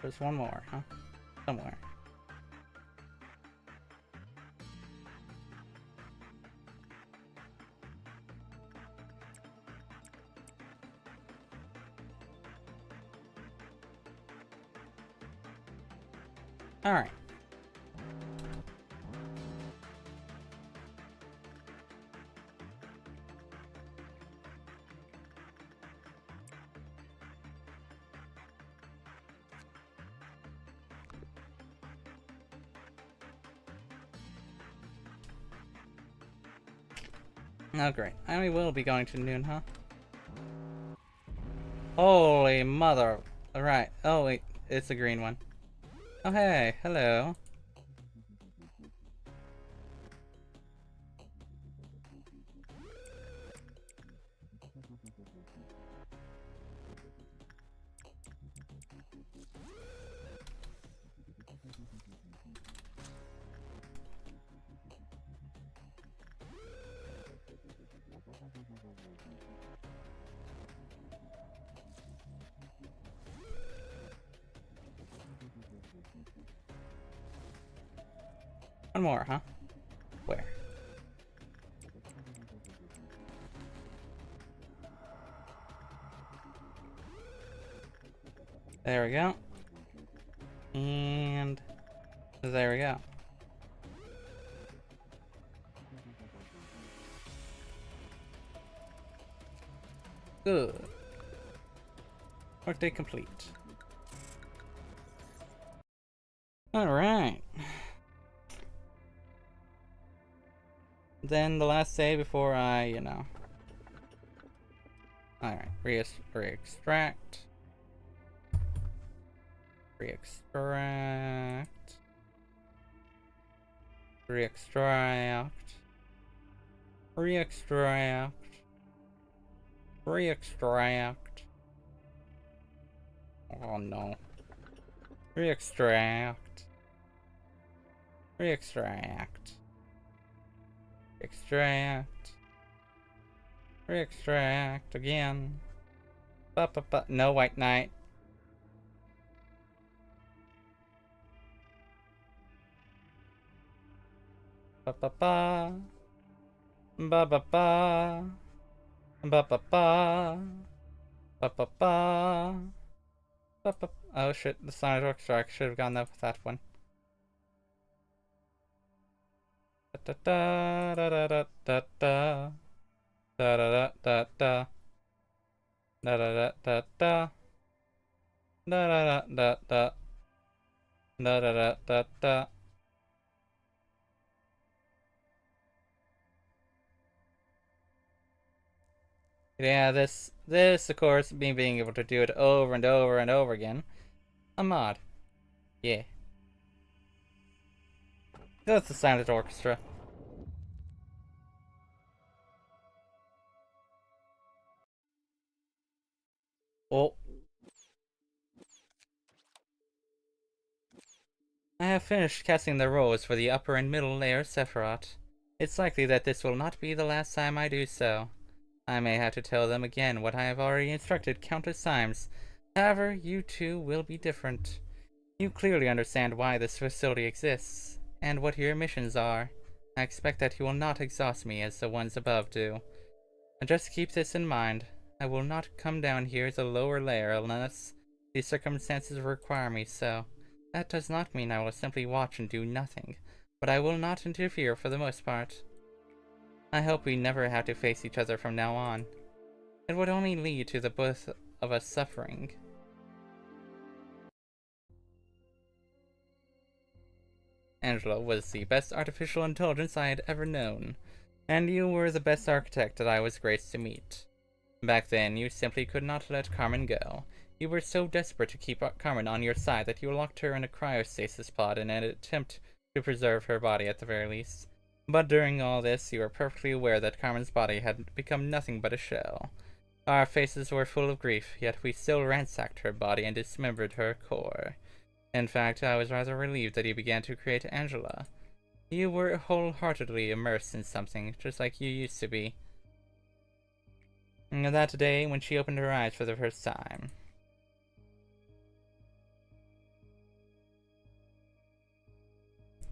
There's one more, huh? Somewhere. Alright. Oh, great. And we will be going to noon, huh? Holy mother. Alright. Oh, wait. It's a green one. Oh, hey. Hello. One more, huh? Where? There we go. And there we go. Good. Workday complete. Alright. Then the last day before I, you know. Alright. Re-extract. Re-extract. Re-extract. Re-extract. Re-extract. Oh no. Re-extract. Re-extract. Extract. Re-extract again. No white knight. Ba-ba-ba. Ba-ba-ba. Ba-ba-ba. Ba-ba-ba. Ba-ba. Oh shit, the Sonic Extract. Should have gone up with that one. Da-da-da-da-da-da-da. Da-da-da-da-da. Da-da-da-da-da. Da-da-da-da-da. Da-da-da-da-da. Yeah, this, of course, me being able to do it over and over and over again. A mod. Yeah. That's the Silent Orchestra. Oh. I have finished casting the roles for the upper and middle layer Sephiroth. It's likely that this will not be the last time I do so. I may have to tell them again what I have already instructed countless times. However, you two will be different. You clearly understand why this facility exists, and what your missions are. I expect that you will not exhaust me as the ones above do. And just keep this in mind. I will not come down here as a lower layer unless the circumstances require me so. That does not mean I will simply watch and do nothing, but I will not interfere for the most part. I hope we never have to face each other from now on. It would only lead to the both of us suffering. Angela was the best artificial intelligence I had ever known, and you were the best architect that I was graced to meet. Back then, you simply could not let Carmen go. You were so desperate to keep Carmen on your side that you locked her in a cryostasis pod in an attempt to preserve her body at the very least. But during all this, you were perfectly aware that Carmen's body had become nothing but a shell. Our faces were full of grief, yet we still ransacked her body and dismembered her core. In fact, I was rather relieved that you began to create Angela. You were wholeheartedly immersed in something, just like you used to be. And that day, when she opened her eyes for the first time.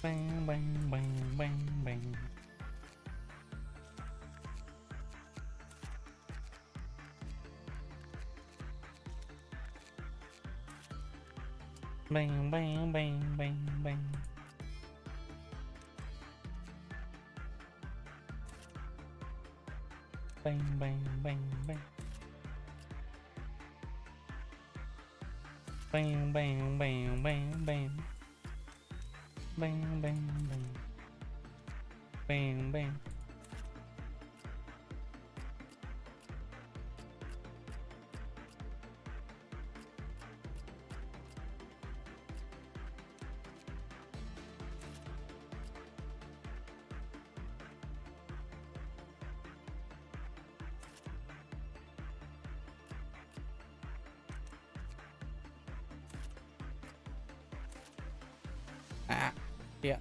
Bang, bang, bang, bang, bang. Bang, bang, bang, bang, bang. Bang, bang, bang, bang. Bang, bang, bang, bang, bang. Bang, bang, bang. Bang, bang. Ah, yeah.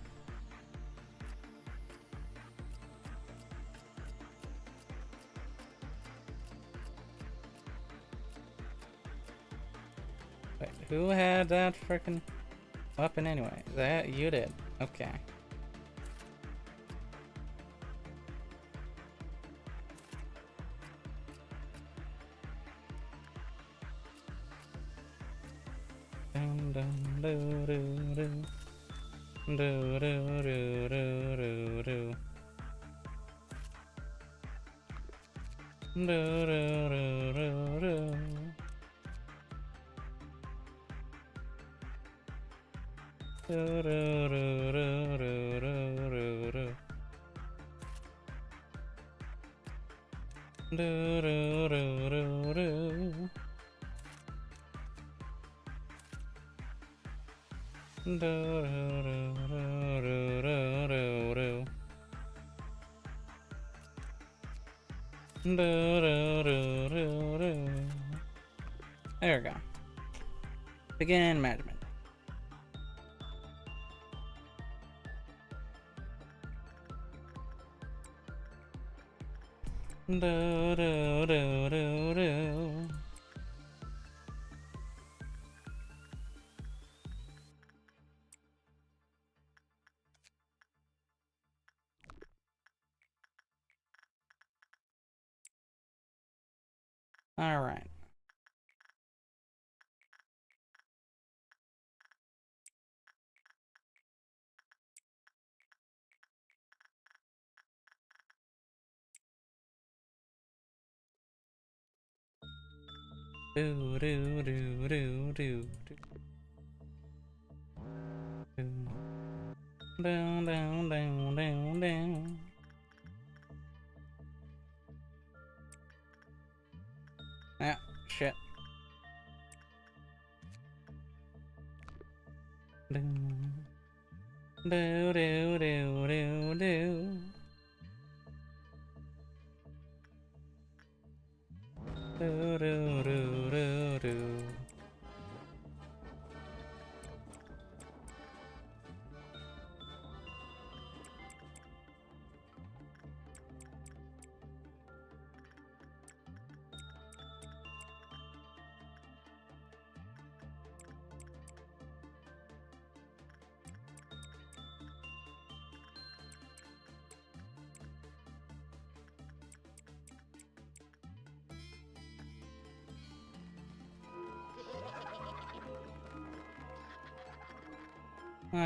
Wait, who had that frickin' weapon anyway? That you did. Okay. Dum dum doo doo doo. Doo doo doo doo doo doo. Doo doo doo doo doo. Doo doo doo doo doo doo doo. Doo doo doo doo doo. Doo doo doo doo doo doo doo. Doo doo doo doo doo. There we go. Begin management. Do do do do do. All right. Do do do do do do. Down down down down down. Ah, shit. Do do do do do do. Do do do do do.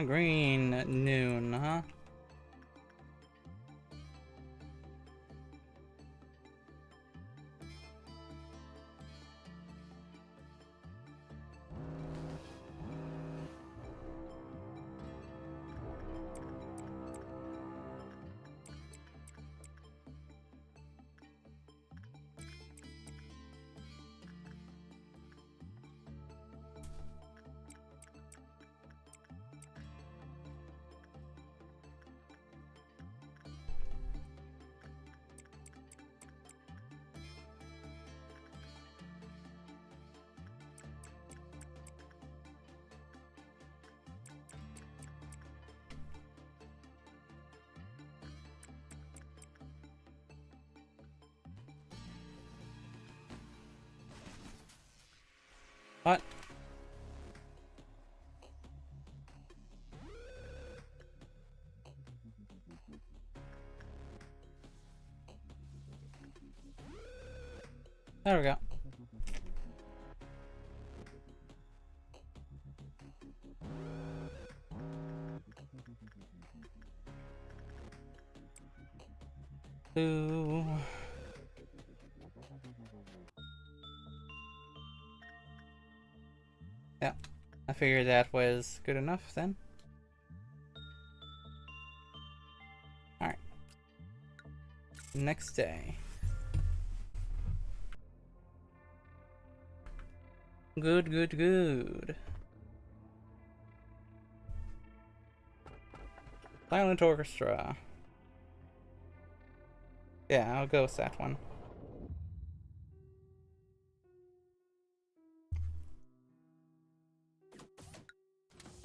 Green noon, huh? What? There we go. Ooh. Yeah, I figured that was good enough then. Alright. Next day. Good, good, good. Silent Orchestra. Yeah, I'll go with that one.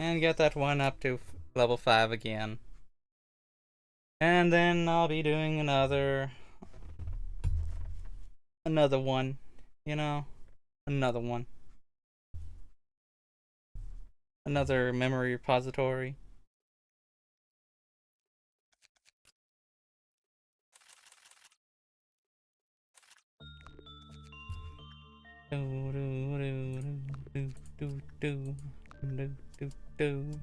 And get that one up to level 5 again. And then I'll be doing another one, you know? Another one. Another memory repository. Do do do do do do do do.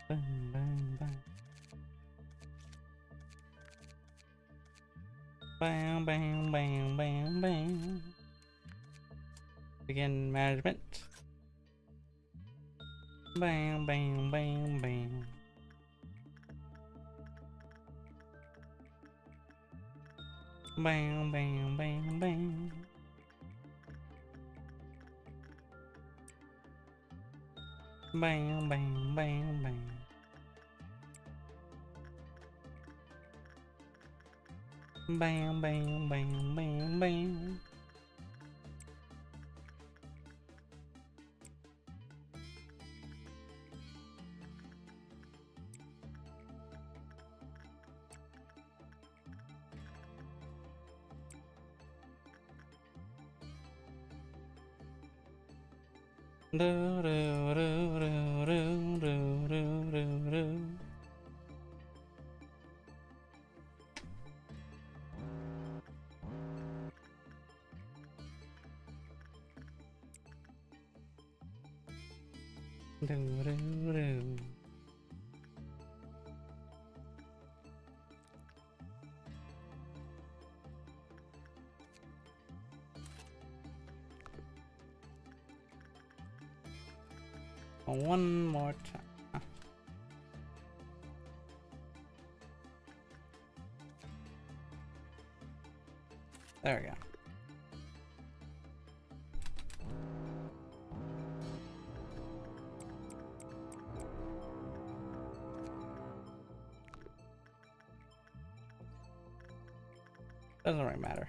Bang bang bang. Bang bang bang bang bang. Begin management. Bang bang bang bang. Bang bang bang bang. Bang bang bang bang. Bang bang bang bang bang. Do do do do do do do do do. Do do do. One more time. There we go. Doesn't really matter.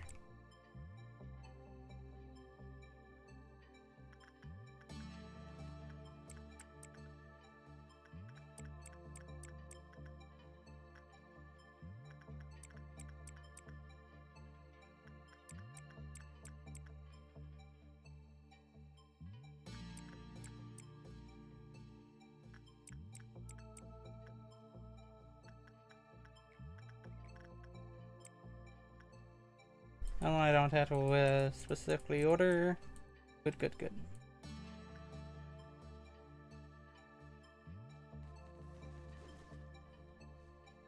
Oh, I don't have to specifically order. Good, good, good.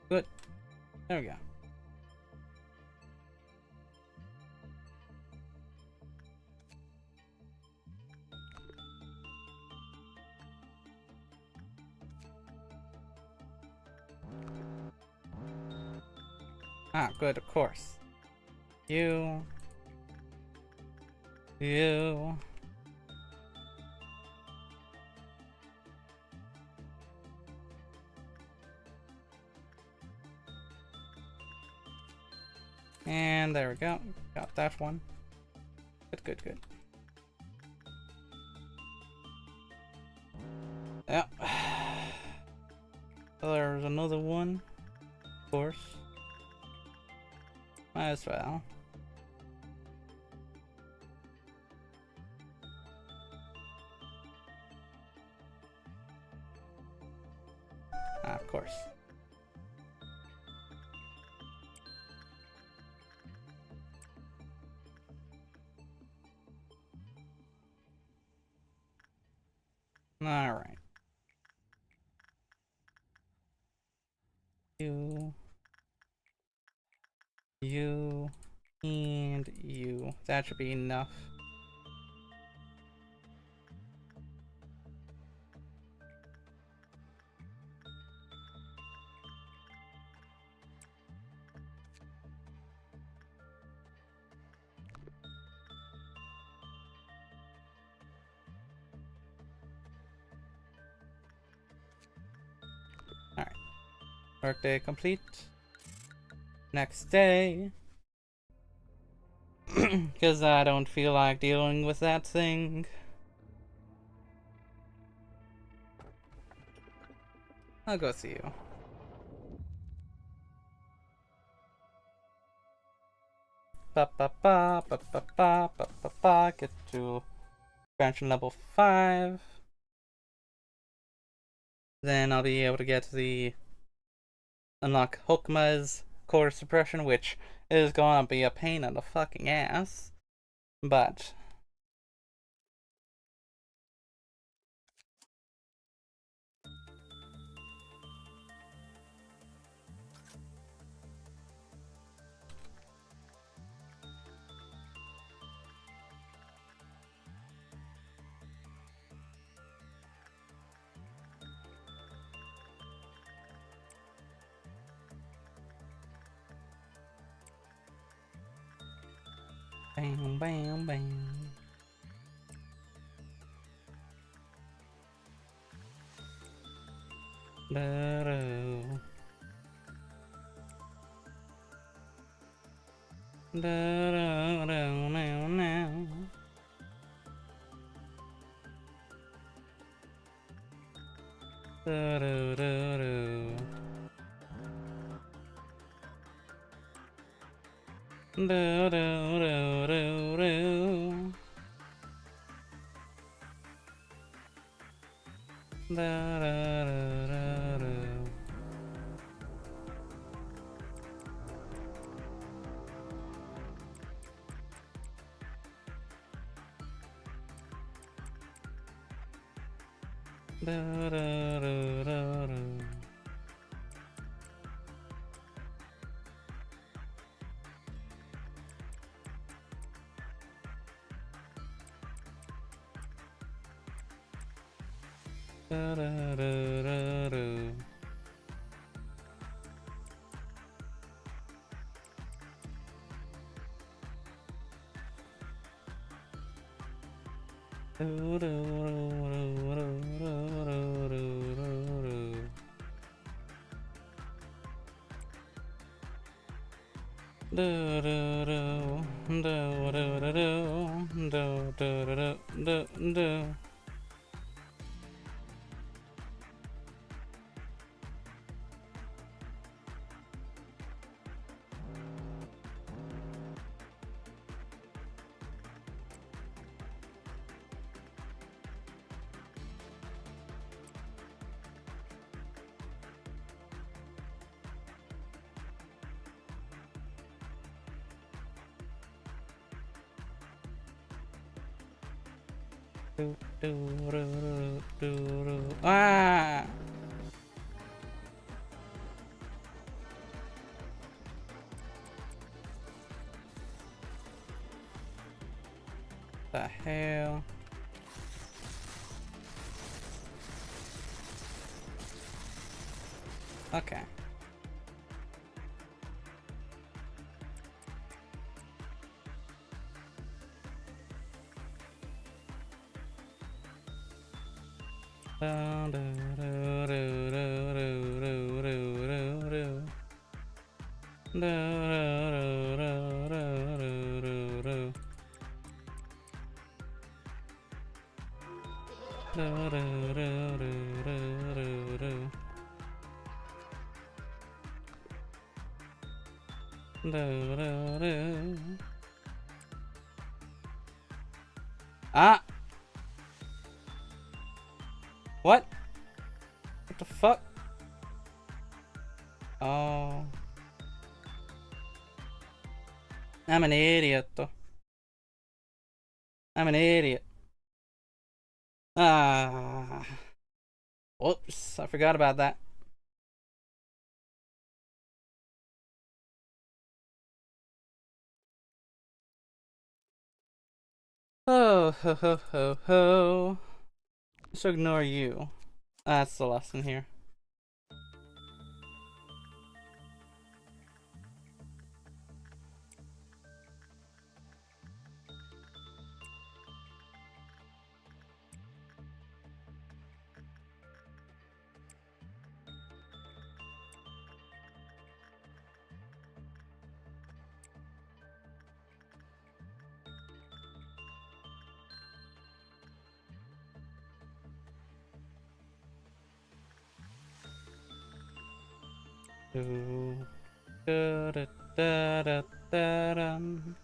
Good. There we go. Ah, good, of course. You. And there we go. Got that one. Good, good, good. Yep. There's another one. Of course. Might as well. of course. Alright. You, and you. That should be enough. Alright. Workday complete. Next day. Because I don't feel like dealing with that thing. I'll go see you. Ba ba ba ba ba ba ba ba ba. Get to expansion level 5. Then I'll be able to get the unlock Hokuma's core suppression, which is gonna be a pain in the fucking ass. But bam bam bam. Da-do. Da-do-do-now-now. Da-do-do-do. Da-do-do-do-do. Da-da-da-da-da. Da-da-da-da-da. Da-da-da-da-da. Ah! The hell? Okay. Ah! What? What the fuck? Oh. I'm an idiot. I'm an idiot. Ah. Whoops, I forgot about that. Oh, ho, ho, ho, ho. Just ignore you. That's the lesson here. Da da da da da dum.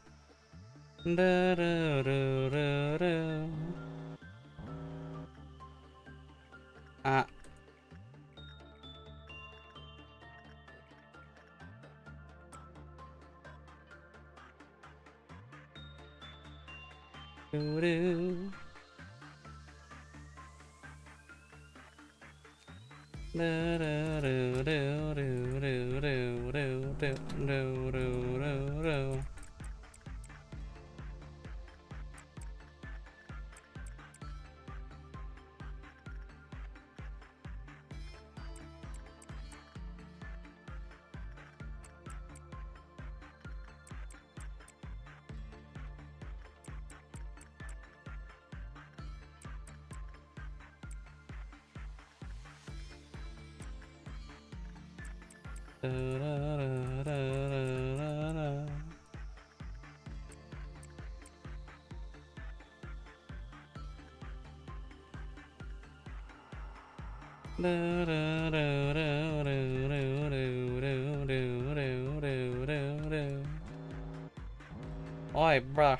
Da da da da da. Ah. Do do. Da da do do do do do do do do do do. Da da da da da. Do do do do do do do do do do do. Oi, bruh.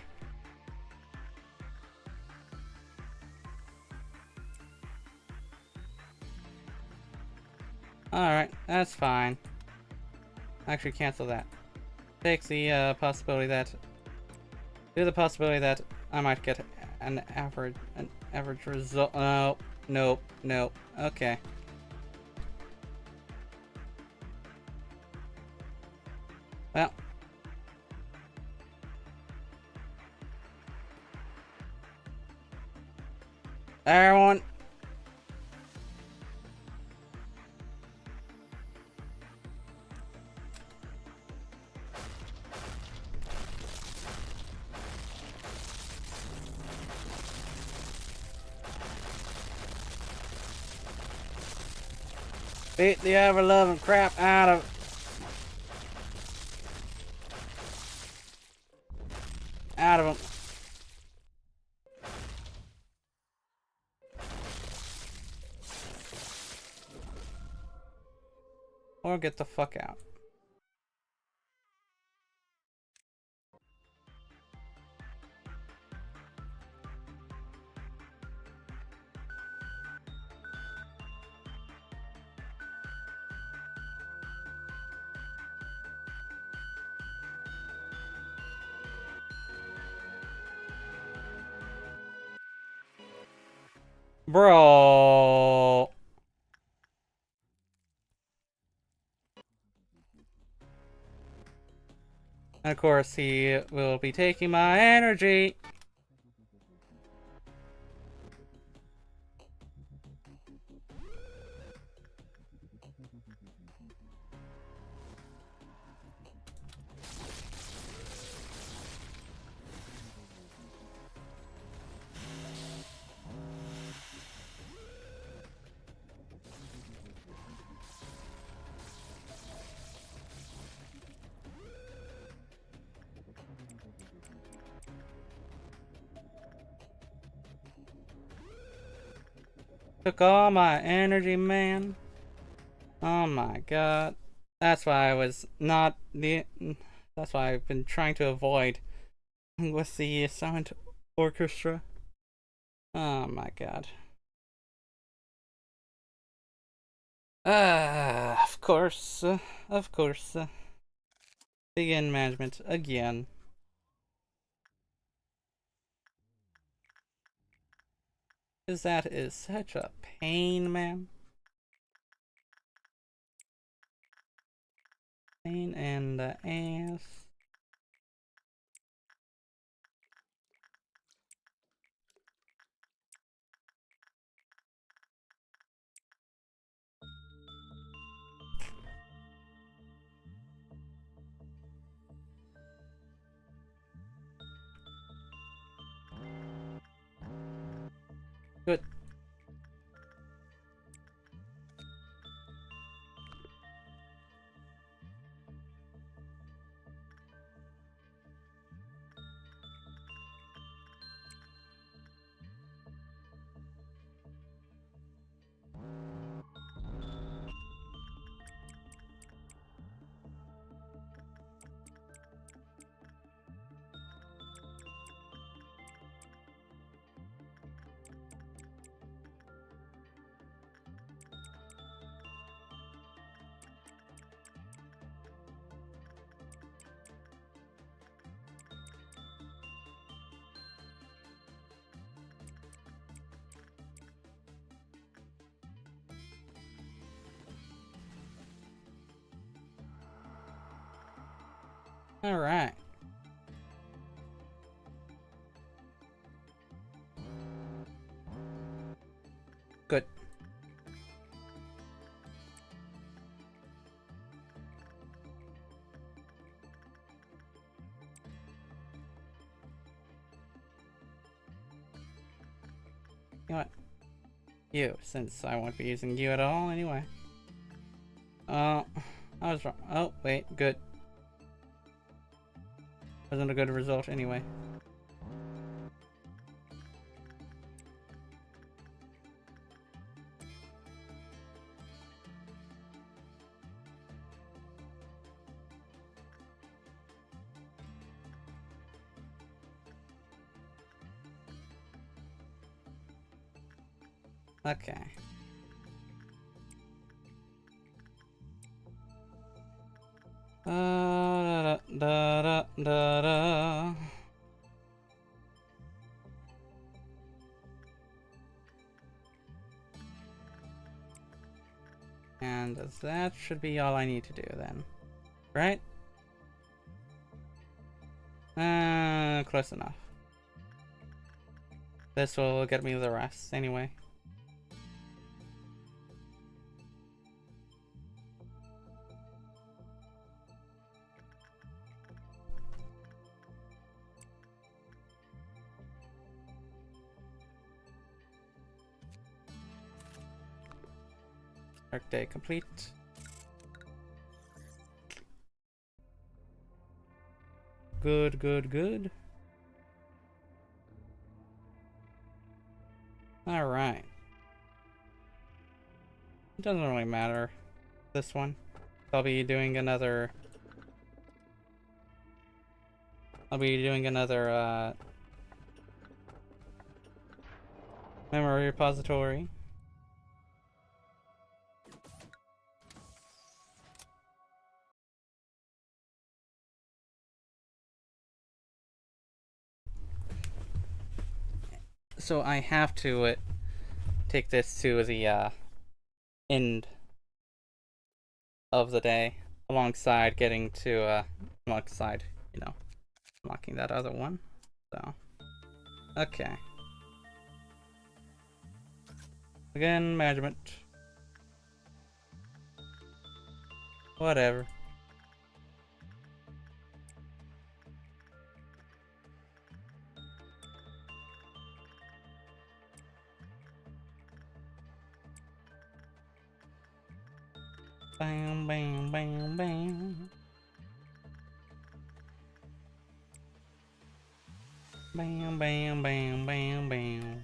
Alright, that's fine. Actually, cancel that. Takes the possibility that... the possibility that I might get an average result. No, nope, nope. Okay. Well. Everyone. Beat the ever-loving crap out of... them. Or get the fuck out. Bro. And of course, he will be taking my energy. Took all my energy, man. Oh my god. That's why I was not the... That's why I've been trying to avoid with the silent orchestra. Oh my god. Of Of course. Of course. Begin management again. Because that is such a pain, man. Pain in the ass. Good. All right. Good. You know what? You, since I won't be using you at all anyway. I was wrong. Oh, wait, good. Wasn't a good result anyway. Okay. Da da da da da. And that should be all I need to do then. Right? Close enough. This will get me the rest anyway. Workday complete. Good, good, good. Alright. It doesn't really matter, this one. I'll be doing another... memory repository. So I have to take this to the end of the day, alongside getting to alongside, you know, unlocking that other one. So okay. Again, management. Whatever. Bam, bam, bam, bam. Bam, bam, bam, bam, bam.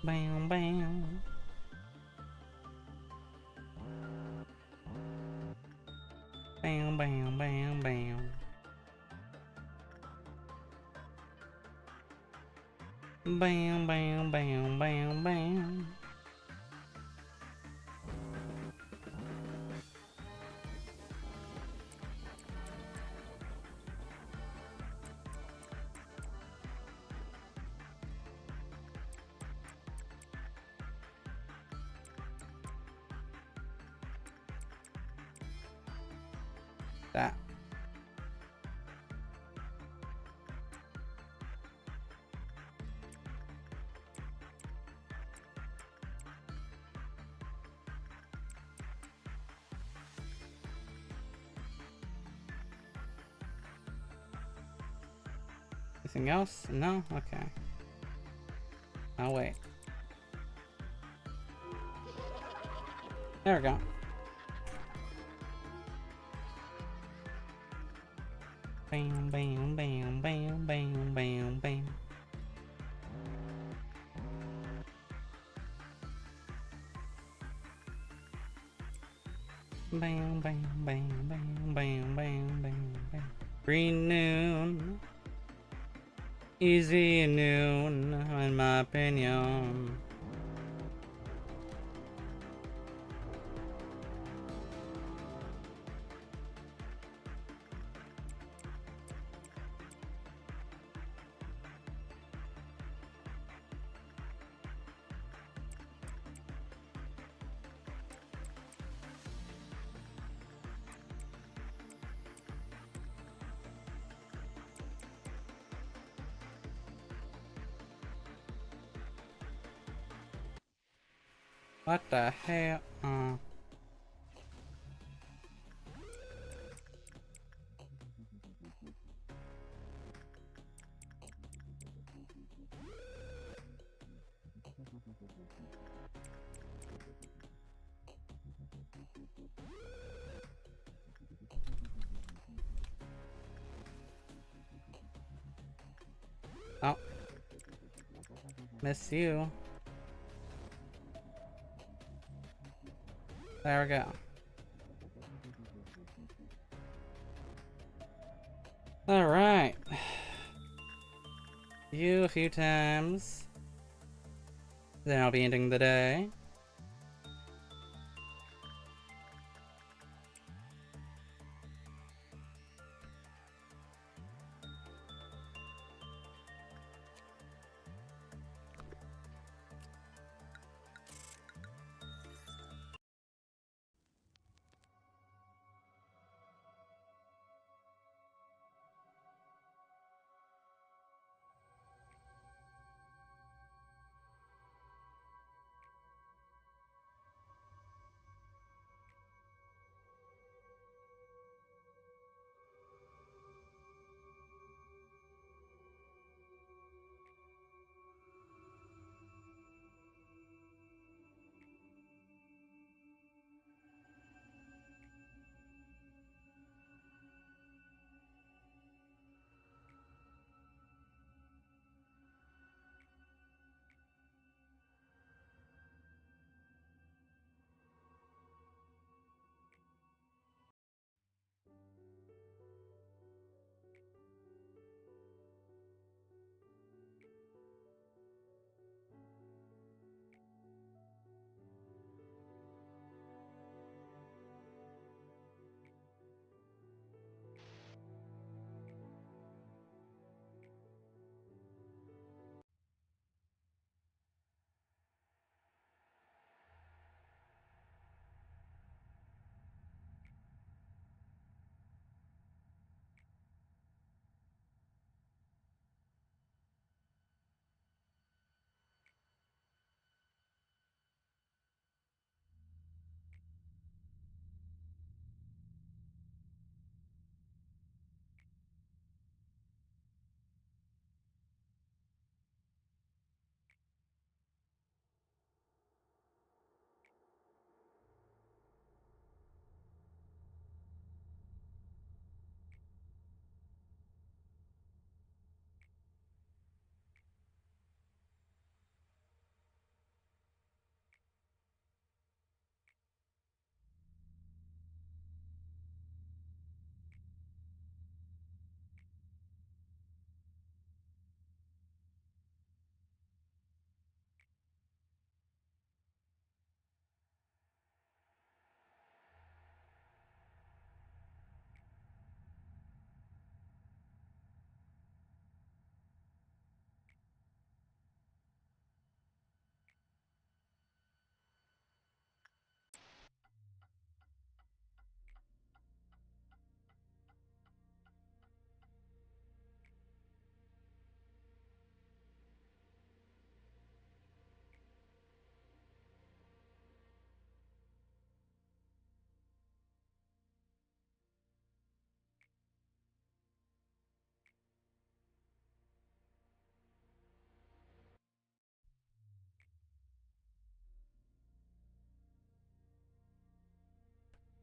Bam, bam. Bam, bam, bam, bam. Bam, bam, bam, bam, bam. That. Anything else? No? Okay. I'll wait. There we go. Bam, bam, bam, bam, bam, bam, bam. Bam, bam, bam, bam, bam, bam, bam, bam. Green noon. Easy noon, in my opinion. What the hell? Oh. Miss you. There we go. Alright. You a few times. Then I'll be ending the day.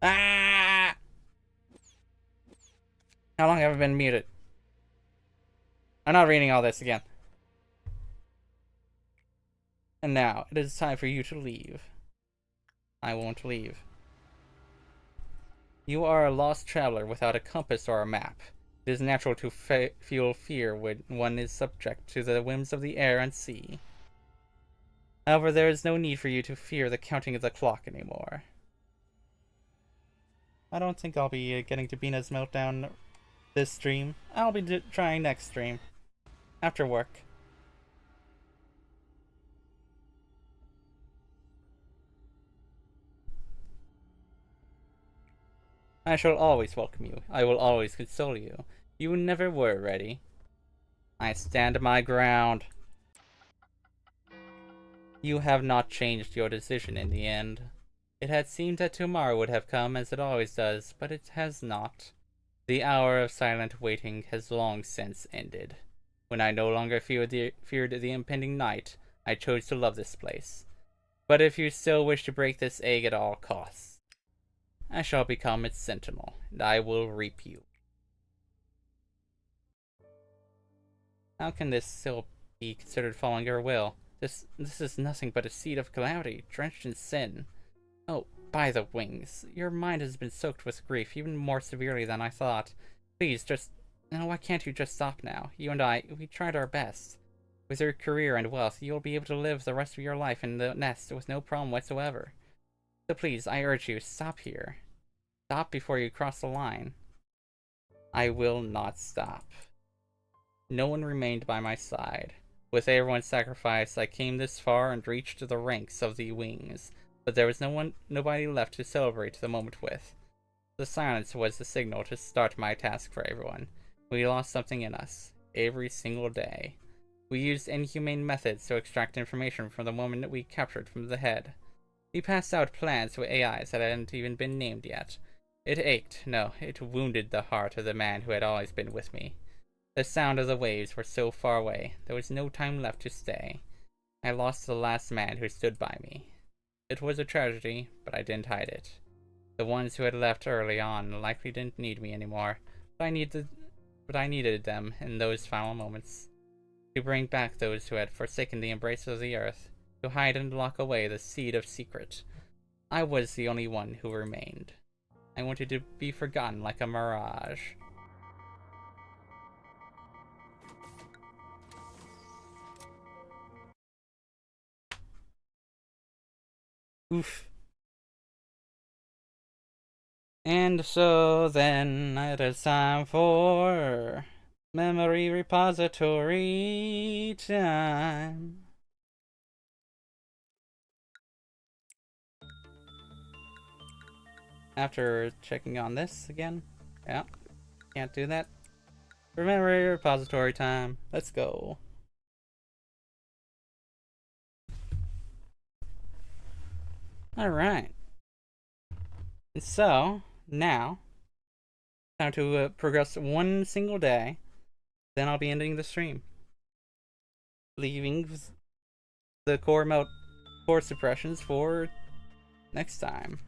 Ah! How long have I been muted? I'm not reading all this again. And now, it is time for you to leave. I won't leave. You are a lost traveler without a compass or a map. It is natural to feel fear when one is subject to the whims of the air and sea. However, there is no need for you to fear the counting of the clock anymore. I don't think I'll be getting to Bina's Meltdown this stream. I'll be trying next stream. After work. I shall always welcome you. I will always console you. You never were ready. I stand my ground. You have not changed your decision in the end. It had seemed that tomorrow would have come as it always does, but it has not. The hour of silent waiting has long since ended. When I no longer feared the impending night, I chose to love this place. But if you still wish to break this egg at all costs, I shall become its sentinel, and I will reap you. How can this still be considered following your will? This is nothing but a seed of calamity, drenched in sin. Oh, by the wings, your mind has been soaked with grief, even more severely than I thought. Please, why can't you just stop now? You and I, we tried our best. With your career and wealth, you'll be able to live the rest of your life in the nest with no problem whatsoever. So please, I urge you, stop here. Stop before you cross the line. I will not stop. No one remained by my side. With everyone's sacrifice, I came this far and reached the ranks of the wings, but there was nobody left to celebrate the moment with. The silence was the signal to start my task for everyone. We lost something in us, every single day. We used inhumane methods to extract information from the woman that we captured from the head. We passed out plans to AIs that hadn't even been named yet. It ached, no, it wounded the heart of the man who had always been with me. The sound of the waves were so far away, there was no time left to stay. I lost the last man who stood by me. It was a tragedy, but I didn't hide it. The ones who had left early on likely didn't need me anymore, but I needed them in those final moments. To bring back those who had forsaken the embrace of the earth, to hide and lock away the seed of secret. I was the only one who remained. I wanted to be forgotten like a mirage. Oof. And so then it is time for memory repository time. After checking on this again, yeah, can't do that. For memory repository time, let's go. Alright. So, now, time to progress one single day, then I'll be ending the stream. Leaving the core suppressions for next time.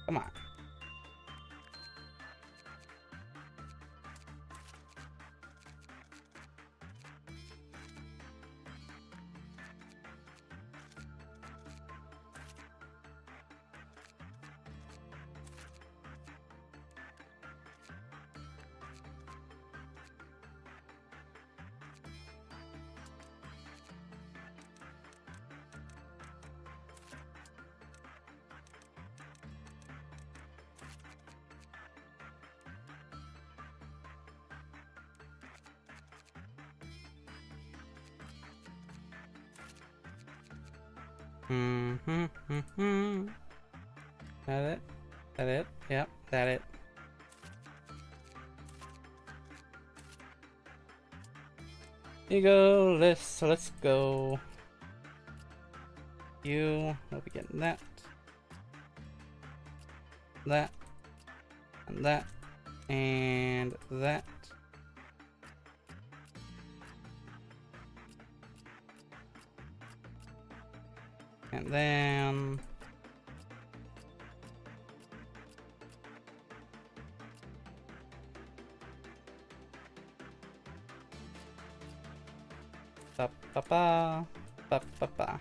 Come on. That it? That it? Yep, that it. Here you go, let's go. You will be getting that. That. And that. And that. And then ba ba ba ba ba ba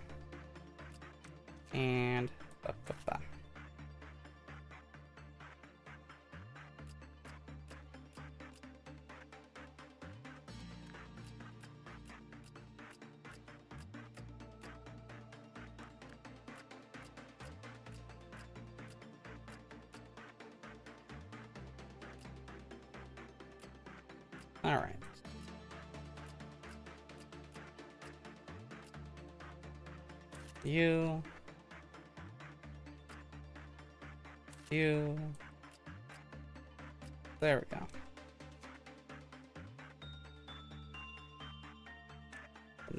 and ba ba ba. All right. You. There we go.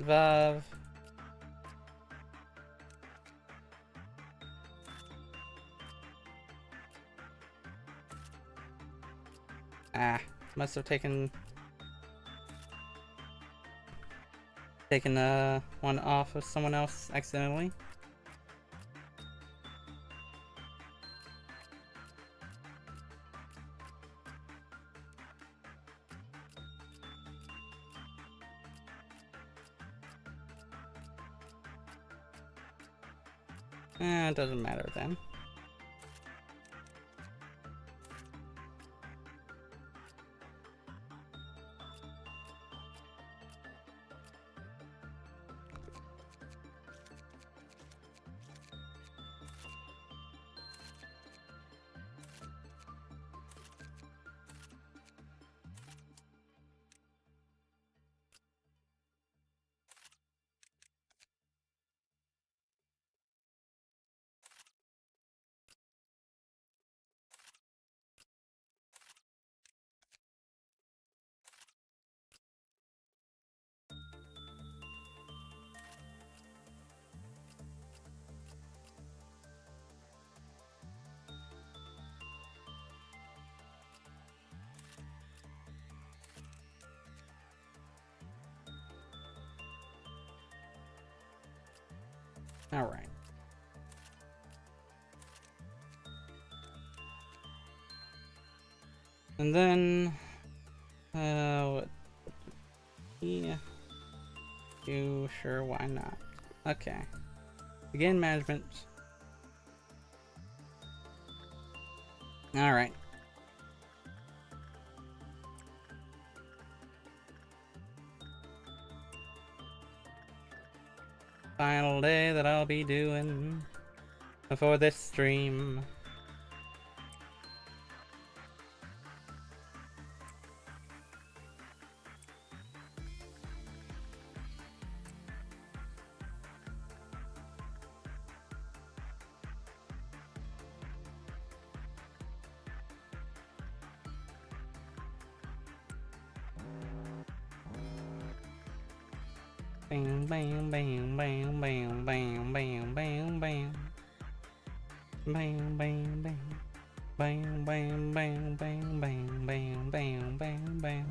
Vav. Ah, must have taken one off of someone else accidentally. It doesn't matter then. All right. And then, what? Yeah. You sure? Why not? Okay. Begin management. All right. Final day that I'll be doing before this stream. Bam, bam, bam, bam, bam, bam, bam, bam, bam. Bam, bam, bam. Bam, bam, bam, bam, bam, bam, bam, bam, bam.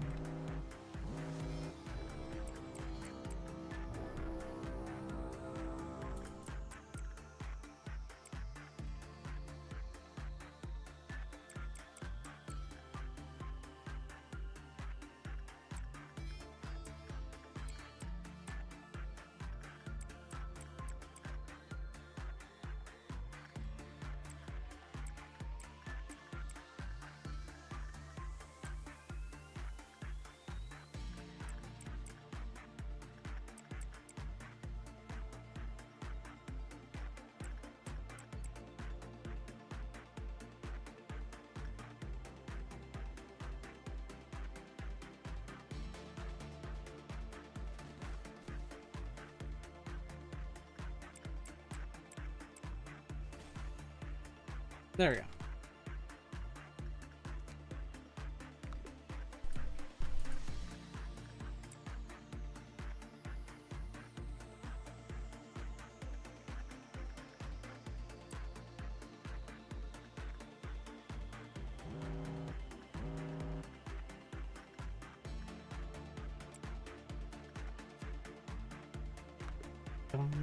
There we go.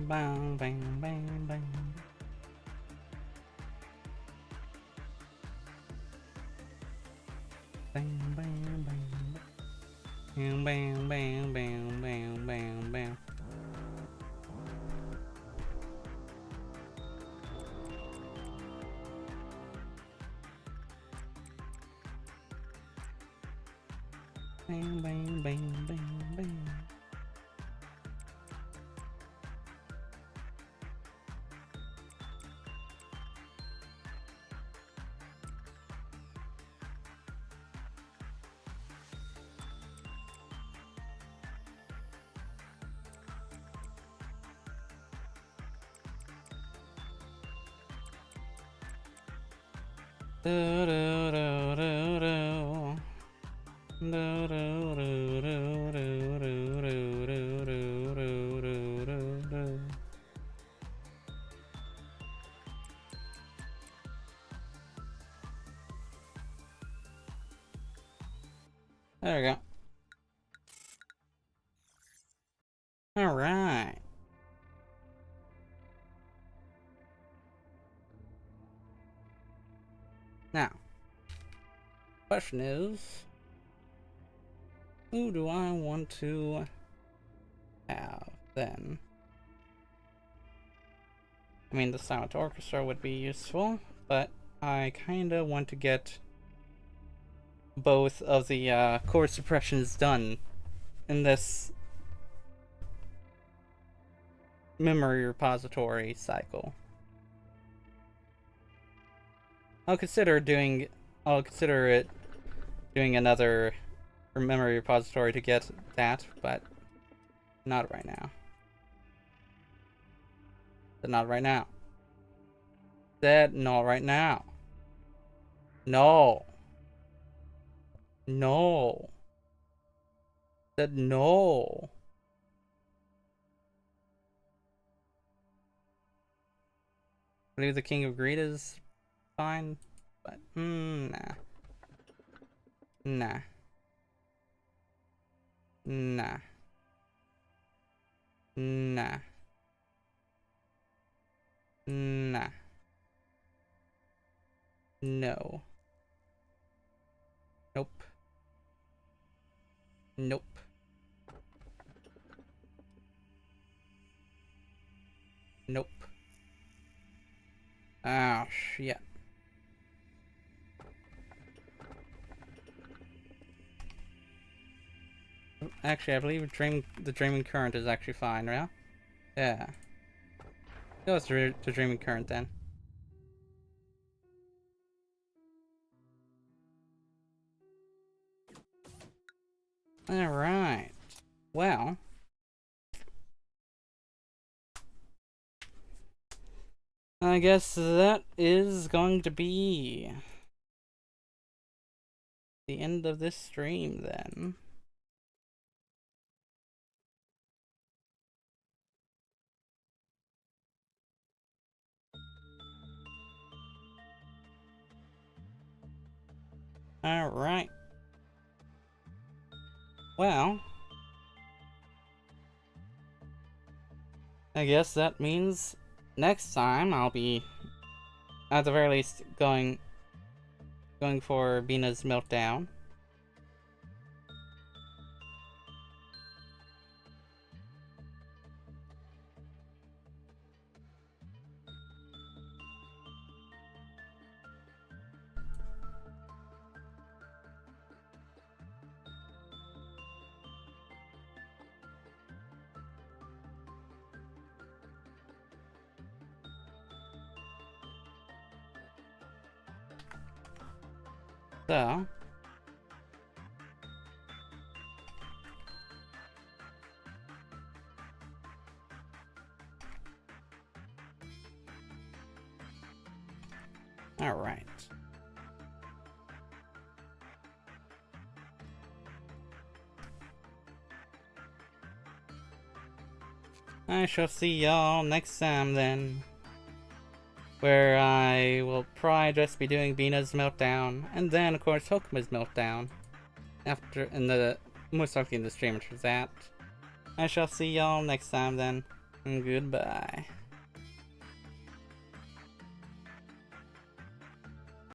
Bang, bang, bang, bang. Bang, bang, bang. Bang, bang, bang, bang, bang, bang, bang. Bang, bang, bang, bang, bang. Do do do do do. Do do do do do do do do do do do. There we go. All right. Now, question is, who do I want to have then? I mean, the silent orchestra would be useful, but I kinda want to get both of the chord suppressions done in this memory repository cycle. I'll consider it doing another memory repository to get that, but not right now. Not right now. Said not right now. No. No. Said no. I believe the King of Greed is fine, but nah. Nah. Nah. Nah. Nah. No. Nope. Nope. Nope. Oh, shit. Actually, I believe the Dreaming Current is actually fine, right? Yeah. Go through the Dreaming Current then. Alright. Well. I guess that is going to be the end of this stream then. Alright. Well, I guess that means next time I'll be, at the very least, going for Bina's Meltdown. So, Alright. I shall see y'all next time then. Where I will probably just be doing Bina's Meltdown, and then of course Hokuma's Meltdown. After, in the, most likely in the stream after that. I shall see y'all next time then. Goodbye.